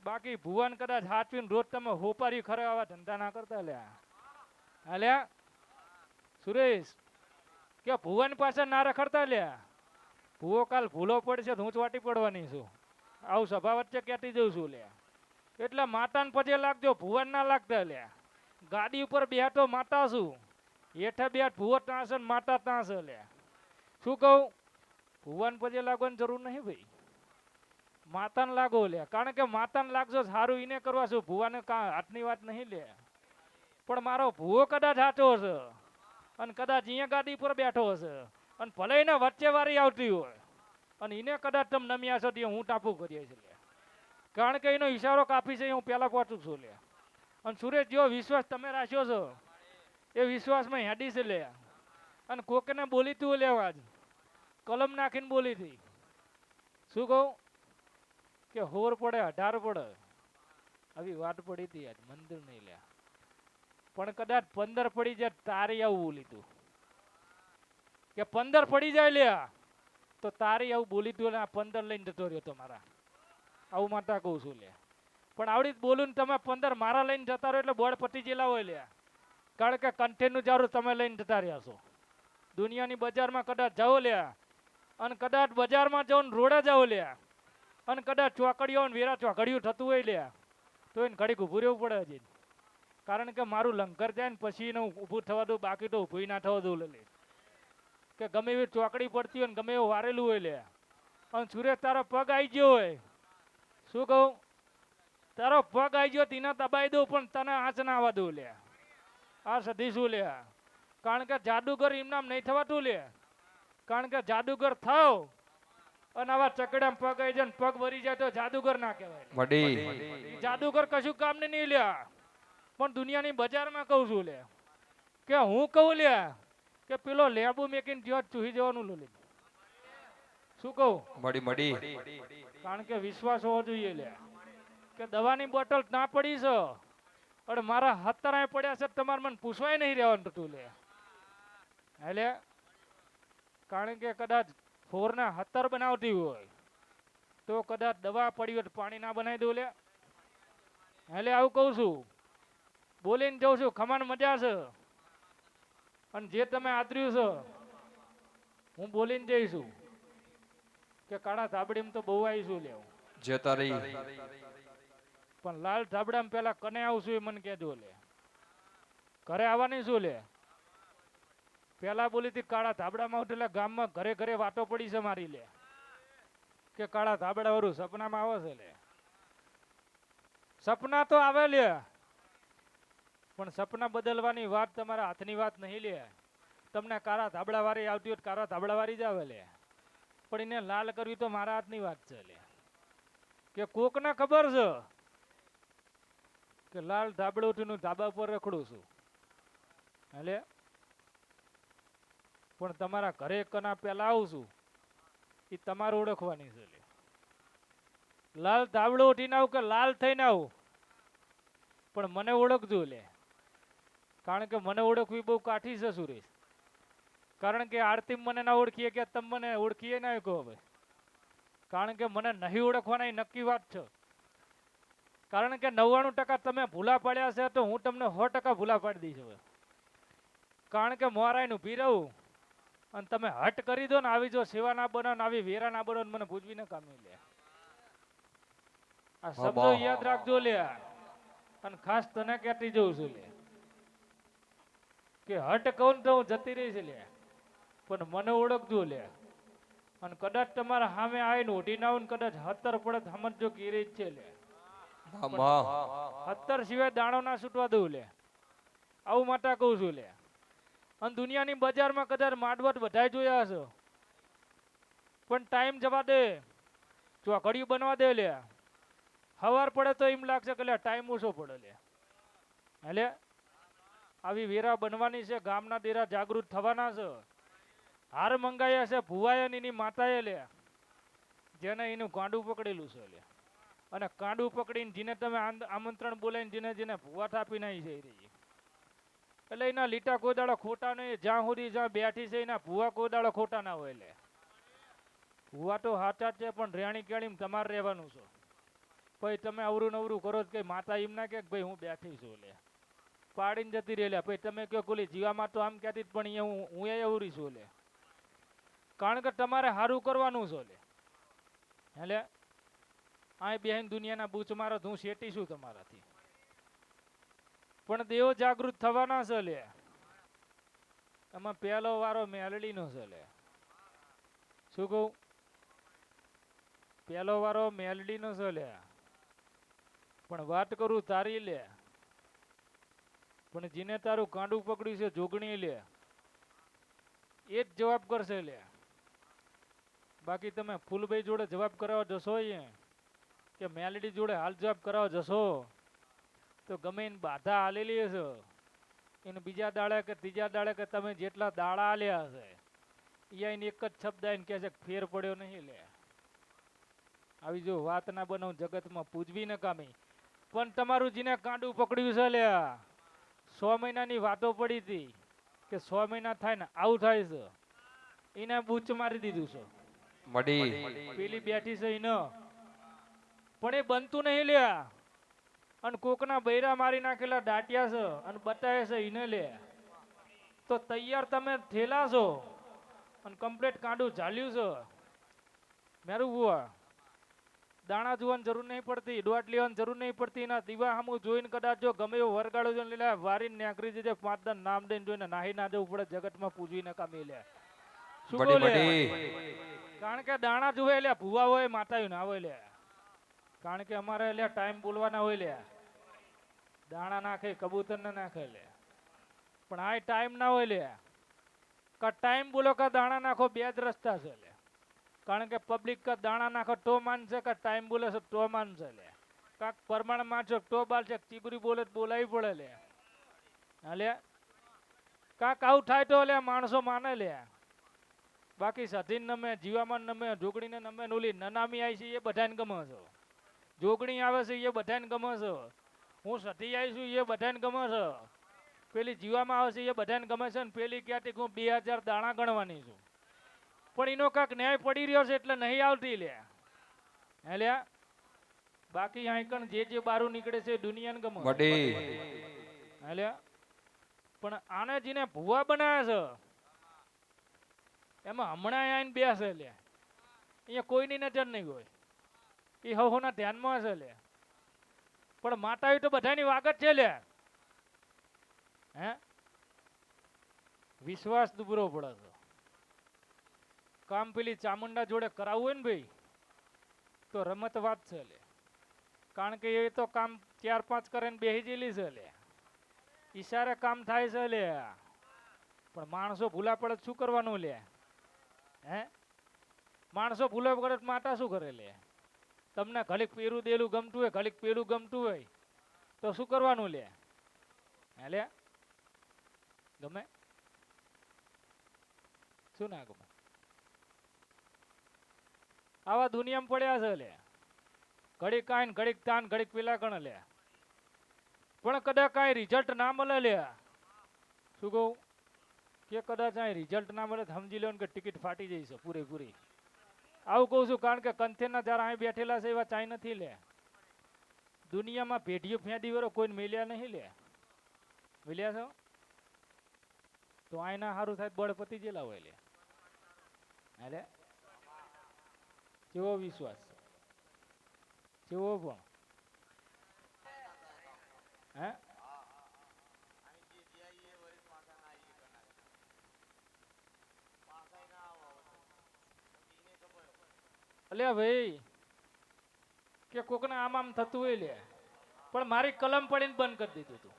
બાકી ભુવન કદાચ હાચવીને રોજ તમે હોપારી ખરે આવા ધંધા ના કરતા લે. હાલ્યા સુરેશ કે ભુવન પાસે ના રખડતા લે ભુવો કાલ ભૂલો પડશે તો હું જ વાટી પડવાની છું આવું સભા વચ્ચે કહેતી જઉં છું લે. એટલે માતાને પજે લાગજો ભુવન ના લાગતા લે. ગાડી ઉપર બેઠો માતા છું હેઠે બેઠ ભુવો ત્યાં છે માતા ત્યાં છે લે. શું કહું ભુવન પજે લાગવાની જરૂર નહીં ભાઈ માતાને લાગો લે. કારણ કે માતાને લાગજો સારું એને કરવા છું ભુવાને હાથની વાત નહીં લે. પણ મારો ભુવો કદાચ સાચો છે અને કદાચ અહીંયા ગાડી પર બેઠો હશે અને ભલે એને વચ્ચે વારી આવતી હોય અને એને કદાચ તમે નમ્યા છો ત્યાં હું ટાપુ કરીએ છીએ લે. કારણ કે એનો ઈશારો કાપી છે હું પહેલા પહોંચું છું લે. અને સુરેશ જેવો વિશ્વાસ તમે રાખ્યો છો એ વિશ્વાસમાં હેડી છે લે. અને કોકને બોલી તું લેવા જ કલમ નાખીને બોલી હતી. શું કહું કે 16 પડે 18 પડે આવી વાત પડી હતી આજ મંદિર નહીં લે. પણ કદાચ 15 પડી જાય તારી આવું બોલી તું કે 15 પડી જાય લે તો તારી આવું બોલી તું 15 લઈને જતો રહ્યો તમારા આવું માતા કહું છું લે. પણ આવડી બોલું ને તમે 15 મારા લઈને જતા રહો એટલે બોર્ડ પતી ગયેલા હોય લે. કારણ કે કન્ટેનનું જારું તમે લઈને જતા રહ્યા છો. દુનિયાની બજારમાં કદાચ જાઓ લે અને કદાચ બજારમાં જાઓ ને રોડે જાઓ લે અને કદાચ ચોકડીઓ ને વેરા ચોકડીઓ થતું હોય લે તો એને ઘડીક ઊભું રહેવું પડે હજી. કારણ કે મારું લંકર જાય ને પછી એને ઊભું થવા દઉં બાકી તો ઊભું ના થવા દઉં લે. કે ગમે એવી ચોકડી પડતી હોય ને ગમે એવું વારેલું હોય લે અને સુરેશ તારો પગ આવી ગયો હોય શું કહું તારો પગ આવી ગયો તીને દબાઈ દઉં પણ તને આંચ ના આવવા દઉં લે આ સધી શું લે કારણ કે જાદુગર ઇમનામ નહીં થવાતું લે કારણ કે જાદુગર થાવ અને આવા ચકડામાં પગ આવી જાય ને પગ વરી જાય તો જાદુગર ના કહેવાય મડી ઈ જાદુગર કશું કામ નહીં લ્યા પણ દુનિયાની બજારમાં કહું છું લે કે હું કહું લે કે પેલો લેબુ મેકીને જ્યાં ચૂહી જવાનું લો લે શું કહું મડી કારણ કે વિશ્વાસ હોવો જોઈએ લે કે દવાની બોટલ ના પડી છે અને મારા હતરાય પડ્યા છે તમારે મને પૂછવાય નહીં રહેવાનું તું લે એટલે કારણ કે કદાચ ફોરના હતર બનાવતી હોય તો કદાચ દવા પડી હોય તો પાણી ના બનાવી દઉં લે એટલે આવું કહું છું બોલીને જઉં છું ખમાન મજા છે અને જે તમે આદર્યું છે હું બોલીને જઈશું કે કાળા ધાબડીમાં તો બહુ આવીશું લેવું જતા રહી પણ લાલ ધાબડામાં પેલા કને આવશું એ મને કહેજો લે ઘરે આવવાની શું લે પેલા બોલી હતી કાળા ધાબડામાં આવું એટલે ગામમાં ઘરે ઘરે વાતો પડી છે મારી લે કે કાળા ધાબડા વાળું સપનામાં આવે છે લે સપના તો આવે લે પણ સપના બદલવાની વાત તમારા હાથની વાત નહીં લે તમને કાળા ધાબડા વાળી આવતી હોય કાળા ધાબડા વાળી જ આવે લે પણ એને લાલ કરવી તો મારા હાથની વાત છે લે કે કોકને ખબર છે કે લાલ ધાબડો ઉઠીને ધાબા પર રખડું છું એટલે પણ તમારા ઘરે કના પેલા આવું છું એ તમારે ઓળખવાની છે લે લાલ ધાબડો ઉઠીને આવું કે લાલ થઈને આવું પણ મને ઓળખજો લે કારણ કે મને ઓળખવી બહુ કાઠી છે સુરેશ કારણ કે આરતી મને ના ઓળખીએ કે તમે મને ઓળખીએ ના કહો હવે કારણ કે મને નહીં ઓળખવાના એ નક્કી વાત છે કારણ કે 99% તમે ભૂલા પડ્યા છે તો હું તમને 100% ભૂલા પાડી દઈશ હવે કારણ કે મોરાયનું પીરવું અને તમે હટ કરી દો ને આવી જો સેવા ના બનો ને આવી વેરા ના બનો ને મને પૂજવીને કામી લે આ શબ્દો યાદ રાખજો લે અને ખાસ તને કહેતી જઉં છું લે કે હટ કહું તો હું જતી રહી છે લે પણ મને ઓળખજો લે અને કદાચ તમારા સામે આવીને ઓઢી ના આવું કદાચ 17 પડત સમજો ગીરી જ છે લે 17 સિવાય દાણો ના છૂટવા દઉં લે આવું માટે કહું છું લે અને દુનિયાની બજારમાં કદાચ માંડવટ બધાય જોયા હશે પણ ટાઈમ જવા દે ચોકડીયું બનવા દે લે સવાર પડે તો એમ લાગશે કે લે ટાઈમ ઓછો પડે લે એટલે આવી વેરા બનવાની છે ગામના દેરા જાગૃત થવાના છે હાર મંગાયા છે ભુવાએ એની માતાએ લે જેને એનું કાંડું પકડેલું છે લે અને કાંડું પકડીને જેને તમે આમંત્રણ બોલાવીને જેને જેને ભુવા થાપી નાઈ જઈ રહી એટલે એના લીટા કોઈ દાડો ખોટા નહીં જ્યાં સુધી જ્યાં બેઠી છે એના ભુવા કોઈ દાડો ખોટા ના હોય લે ભુવા તો સાચા જ છે પણ રેણી કેળીમાં તમારે રહેવાનું છે પછી તમે અવરું નવરું કરો કે માતા એમ ના કે ભાઈ હું બેઠી છું લે પાડીને જતી રહેલા પછી તમે કહો કોલી જીવામાં તો આમ કહેતી પણ અહીંયા હું અવરી છું લે કારણ કે તમારે સારું કરવાનું છે લે એટલે આ બેન દુનિયાના બૂચ મારો હું શેટી છું તમારાથી પણ દેવો જાગૃત થવાના છે લે એમાં પહેલો વારો મેલડીનો છે લે શું કહું પહેલો વારો મેલડીનો છે લે પણ વાત કરું તારી લે પણ જેને તારું કાંડું પકડ્યું છે જોગણી લે એ જ જવાબ કરશે લે બાકી તમે ફૂલભાઈ જોડે જવાબ કરાવવા જશો અહીંયા કે મેલડી જોડે હાલ જવાબ કરાવવા જશો તો ગમે એને બાધા હાલેલી હશે એને બીજા દાડે કે ત્રીજા દાડે કે તમે જેટલા દાડા આલ્યા હશે એ એને એક જ શબ્દ આવીને કહે છે ફેર પડ્યો નહીં લે આવી જો વાત ના બનાવ જગતમાં પૂજવી ન કામી પણ તમારું જેને કાંડું પકડ્યું છે લે 100 મહિનાની વાતો પડી હતી કે 100 મહિના થાય ને આવું થાય છે એને બૂચ મારી દીધું છે મડી પેલી બેઠી છે એને પણ એ બનતું નહીં લે અને કોકના બૈરા મારી નાખેલા દાટિયા છે અને બતાવે છે એને લે તો તૈયાર તમે થયેલા છો અને કમ્પ્લીટ કાંડું ઝાલ્યું છે મેરું બુઆ દાણા જોવાની જરૂર નહીં પડતી દોટ લેવાની જરૂર નહીં પડતી એના દીવા સામું જોઈને કદાચ જો ગમે એવો વરગાડો જોઈને લે વારીને નાખરી જજે 5-10 નામ દઈને જોઈને નાહી ના જવું પડે જગતમાં પૂજવીને કામી લે શું લે કારણ કે દાણા જોવે લે ભુવા હોય માતાયું ના હોય લે કારણ કે અમારે એટલે ટાઈમ બોલવાના હોય લ્યા દાણા નાખે કબૂતર ને નાખે લે પણ આ ટાઈમ ના હોય લ્યા કા ટાઈમ બોલો કા દાણા નાખો બે જ રસ્તા છે લે કારણ કે પબ્લિક કા દાણા નાખો તો માનશે કા ટાઈમ બોલે છે તો માનશે લે કાક પરમાણ માનશો તો બાલશે ચીબરી બોલે તો બોલાવી પડે લે હાલે કાક આવું થાય તો લે માણસો માને લે બાકી સધીન નમે જીવામાં નમે જોગણીને નમે ઓલી નનામી આવી છે એ બધાને ગમે છે જોગણી આવે છે એ બધાને ગમે છે હું સધી આવી છું એ બધાને ગમે છે પેલી જીવામાં આવે છે એ બધાને ગમે છે ને પેલી ક્યાંથી હું 2000 દાણા ગણવાની છું પણ એનો કાંક ન્યાય પડી રહ્યો છે એટલે નહીં આવતી લે હે લ્યા બાકી આઈકણ જે બારું નીકળે છે દુનિયાને ગમે હે લ્યા પણ આને જેને ભૂવા બનાવ્યા છે એમાં હમણાં આવીને બેસે લે અહીંયા કોઈની નજર નહીં હોય એ હવના ધ્યાનમાં હશે લે પણ માતાવી તો બધાની વાગત છે લે હે વિશ્વાસ દુબરો પડે છે કામ પેલી ચામુંડા જોડે કરાવવું હોય ને ભાઈ તો રમત વાત છે લે કારણ કે એ તો કામ 4-5 કરે ને બેહી જેલી છે લે ઈશારે કામ થાય છે લે પણ માણસો ભૂલા પડે શું કરવાનું લે હે માણસો ભૂલા પડે માતા શું કરે લે તમને ઘડીક પેરું દેલું ગમતું હોય ઘડીક પેલું ગમતું હોય તો શું કરવાનું લે હે લે ગમે શું ના ગમે આવા દુનિયામાં પડ્યા છે લે ઘડીક કાંઈ ઘડીક તાન ઘડીક પેલા કણ લે પણ કદાચ કાંઈ રિઝલ્ટ ના મળે લે શું કહું કે કદાચ આ રિઝલ્ટ ના મળે સમજી લો કે ટિકિટ ફાટી જઈ છે પૂરેપૂરી આવું કહું છું કારણ કે કંથેરના જરા અહીં બેઠેલા છે એવા ચાઈ નથી લે દુનિયામાં પેઢીઓ ફેંદી વરો કોઈને મિલ્યા નહીં લે મિલ્યા છો તો આયના સારું થાય બળપતિ જેલા હોય લે અરે કેવો વિશ્વાસ કેવો પણ હે અલ્યા ભાઈ કે કોકને આમ થતું હોય લે પણ મારી કલમ પડીને બંધ કરી દીધું તું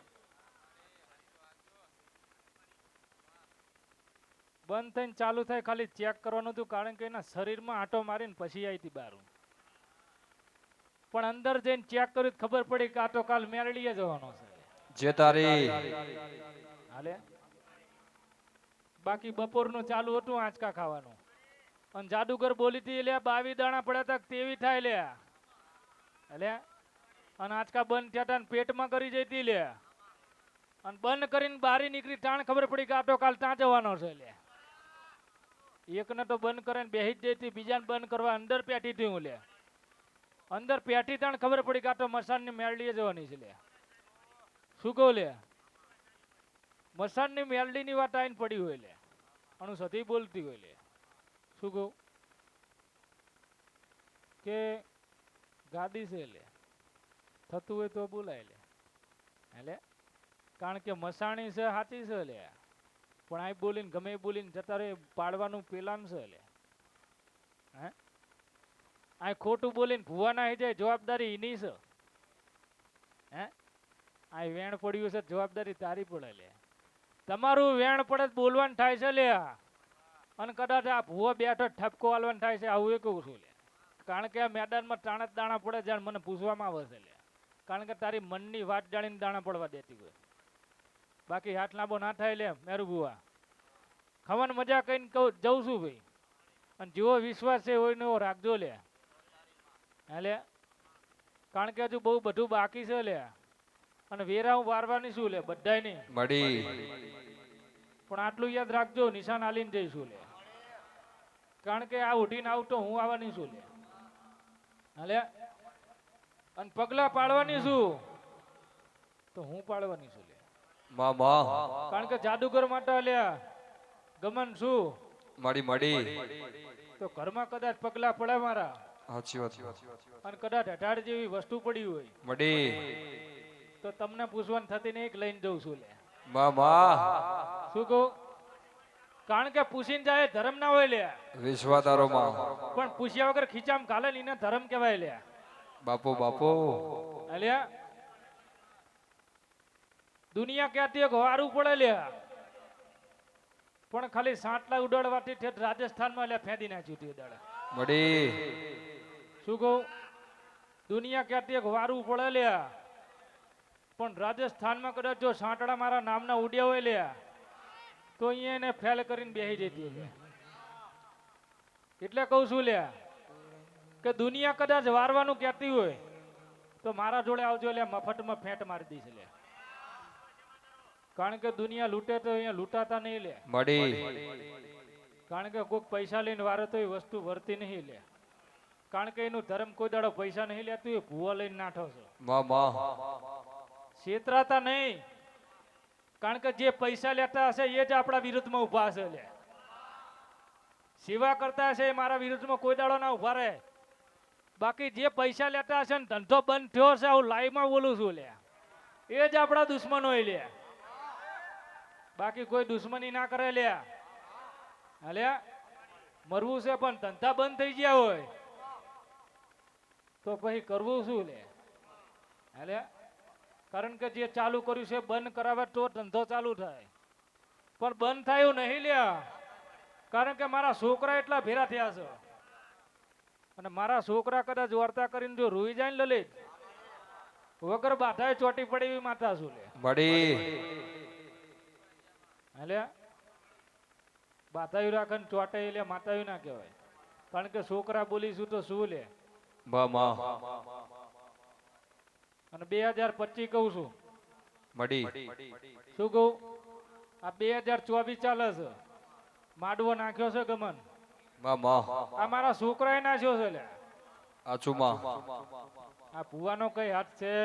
બંધ થઈને ચાલુ થાય ખાલી ચેક કરવાનું હતું કારણ કે એના શરીરમાં આંટો મારીને પછી આવી હતી બહાર પણ અંદર જઈને ચેક કર્યું ખબર પડી કે આ તો કાલ મેરડીએ જવાનો છે જે તારી હાલે બાકી બપોરનું ચાલુ હતું આંચકા ખાવાનું અને જાદુગર બોલી હતી લે 22 દાણા પડ્યા હતા તેવી થાય લે એટલે અને આંચકા બંધ થયા હતા પેટમાં કરી જતી લે અને બંધ કરીને બારી નીકળી તાણ ખબર પડી કે આ તો કાલ ત્યાં જવાનો છે લે એકને તો બંધ કરીને બેહી જ જતી બીજાને બંધ કરવા અંદર પેઠી હતી હું લે અંદર પેઠી તાણ ખબર પડી કે આ તો મસાનની મેરડીએ જવાની છે લે શું કહું લે મસાનની મેરડીની વાત આવીને પડી હોય લે અણુ સતી બોલતી હોય લે શું કહું કે ગાદી છે લે થતું હોય તો બોલાય લે એટલે કારણ કે મસાણી છે સાચી છે લે પણ આ બોલીને ગમે એ બોલીને જતા રહે પાડવાનું પેલાન છે લે હે આ ખોટું બોલીને ભૂવા ના જાય જવાબદારી એની છે હે આ વેણ પડ્યું છે જવાબદારી તારી પડે લે તમારું વેણ પડે બોલવાનું થાય છે લે અને કદાચ આ ભૂવો બેઠો ઠપકો હાલવાનું થાય છે આવું એ કહું છું લે કારણ કે આ મેદાનમાં તાણા દાણા પડે જાણ મને પૂછવામાં આવે છે લે કારણ કે તારી મનની વાત જાણીને દાણા પડવા દેતી હોય બાકી હાથ લાંબો ના થાય લે મેરું ભૂવા ખાવાની મજા કહીને કહું જઉં છું ભાઈ અને જેવો વિશ્વાસ છે હોય ને એવો રાખજો લે હે લે કારણ કે હજુ બહુ બધું બાકી છે લે અને વેરા હું વારવાની શું લે બધાય નહીં મળી પણ આટલું યાદ રાખજો નિશાન આલીને જઈશું લે કારણ કે આ ઉઠીને આવું તો હું આવવાની છું લે હાલે અને પગલા પાડવાની છું તો હું પાડવાની છું લે મામા કારણ કે જાદુગર માટે લ્યા ગમન શું મળી તો ઘરમાં કદાચ પગલા પડે મારા સાચી વાત અને કદાચ 18 જેવી વસ્તુ પડી હોય મળી તો તમને પૂછવાનું થતી નહીં લઈને જઉં છું લે મામા શું કહું કારણ કે પૂછીને જાય ધર્મ ના હોય લે વિશ્વાતારો માં પણ પૂછ્યા વગર ખીચામ ઘાલે ને એને ધર્મ કહેવાય લે બાપો બાપો અલ્યા દુનિયા ક્યાંથી એક વારું પડે લ્યા પણ ખાલી સાંટલા ઉડાડવાથી ઠેઠ રાજસ્થાનમાં લ્યા ફેંદી નાખ્યું હતું એ દાડા મડી શું કહું દુનિયા ક્યાંથી એક વારું પડે લ્યા પણ રાજસ્થાનમાં કદાચ જો સાંટડા મારા નામના ઉડ્યા હોય લ્યા તો અહીંયા એને ફેલ કરીને બેસી જતી છે એટલે કહું છું લ્યા કે દુનિયા કદાચ વારવાનું કહેતી હોય તો મારા જોડે આવજો લ્યા મફતમાં ફેંટ મારી દઈશ લ્યા કારણ કે દુનિયા લૂંટે તો અહીંયા લૂંટાતા નહીં લે મડી કારણ કે કોઈક પૈસા લઈને વારે તો એ વસ્તુ વર્તી નહીં લે કારણ કે એનું ધર્મ કોઈ દાડો પૈસા નહીં લેતું એ ભૂવા લઈને નાઠો છો માં છેતરાતા નહીં કારણ કે જે પૈસા લેતા હશે એ જ આપણા વિરુદ્ધમાં ઉભા હશે લે સેવા કરતા હશે એ મારા વિરુદ્ધમાં કોઈ દાડો ના ઉભા રહે બાકી જે પૈસા લેતા હશે ને ધંધો બંધ થયો હશે હું લાઈવમાં બોલું છું લે એ જ આપણા દુશ્મનો લે બાકી કોઈ દુશ્મની ના કરે લ્યા અલ્યા મરવું છે પણ ધંધા બંધ થઈ ગયા હોય તો પછી કરવું શું લે અલ્યા કારણ કે જે ચાલુ કર્યું છે બંધ કરાવે તો ધંધો ચાલુ થાય પણ બંધ થાય એવું નહીં લ્યા કારણ કે મારા છોકરા એટલા ભેરા થયા છે અને મારા છોકરા કદાચ વર્તા કરીને જો રોઈ જાય ને લલિત વગર બાધાએ ચોટી પડે એવી માતા શું લે મડી અલ્યા બાતાયું રાખે ને ચોટે એટલે માતાયું ના કહેવાય કારણ કે છોકરા બોલીશું તો શું લે માં અને 2025 કહું છું મડી શું કહું આ 2024 ચાલે છે માડવો નાખ્યો છે ગમન માં આ મારા છોકરાએ નાખ્યો છે લે આછું માં આ ભુવાનો કઈ હાથ છે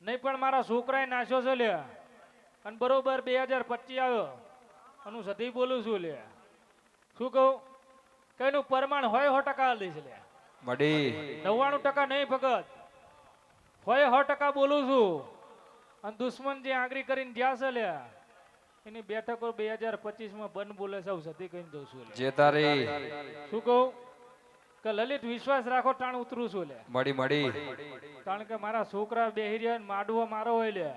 નહીં પણ મારા છોકરાએ નાખ્યો છે લે અને બરોબર 2025 આવ્યો અને હું સધી બોલું છું લે શું કહું કે એનું પ્રમાણ હોય 100% દઈશ લે મડી 99% નહીં ફગત હોય 100% બોલું છું અને દુશ્મન જે આંગળી કરીને જ્યાં છે લે એની બેઠકો 2025 બંધ બોલે છે હું સધી કહીને દઉં છું લે જે તારી શું કહું કે લલિત વિશ્વાસ રાખો ટાણ ઉતરું છું લે મડી કારણ કે મારા છોકરા બેહી રહ્યા ને માડવો મારો હોય લે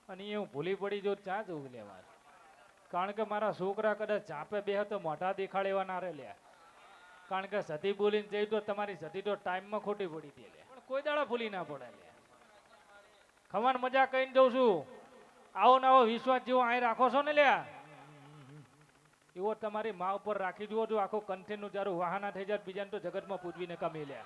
અને એ હું ભૂલી પડી જો ચા જવું લેવા કારણ કે મારા છોકરા કદાચ ચાપે બે તો મોઢા દેખાડે એવા ના રે લે કારણ કે સતી બોલીને જઈ તો તમારી સતી તો ટાઈમમાં ખોટી પડી હતી લે પણ કોઈ દાડા ભૂલી ના પડે લે ખવાન મજા કહીને જઉં છું આવો ને આવો વિશ્વાસ જેવો અહીં રાખો છો ને લ્યા એવો તમારી મા ઉપર રાખી જુઓ જો આખો કંઠીનું જારું વાહના થઈ જાય બીજાને તો જગતમાં પૂજવીને કમી લે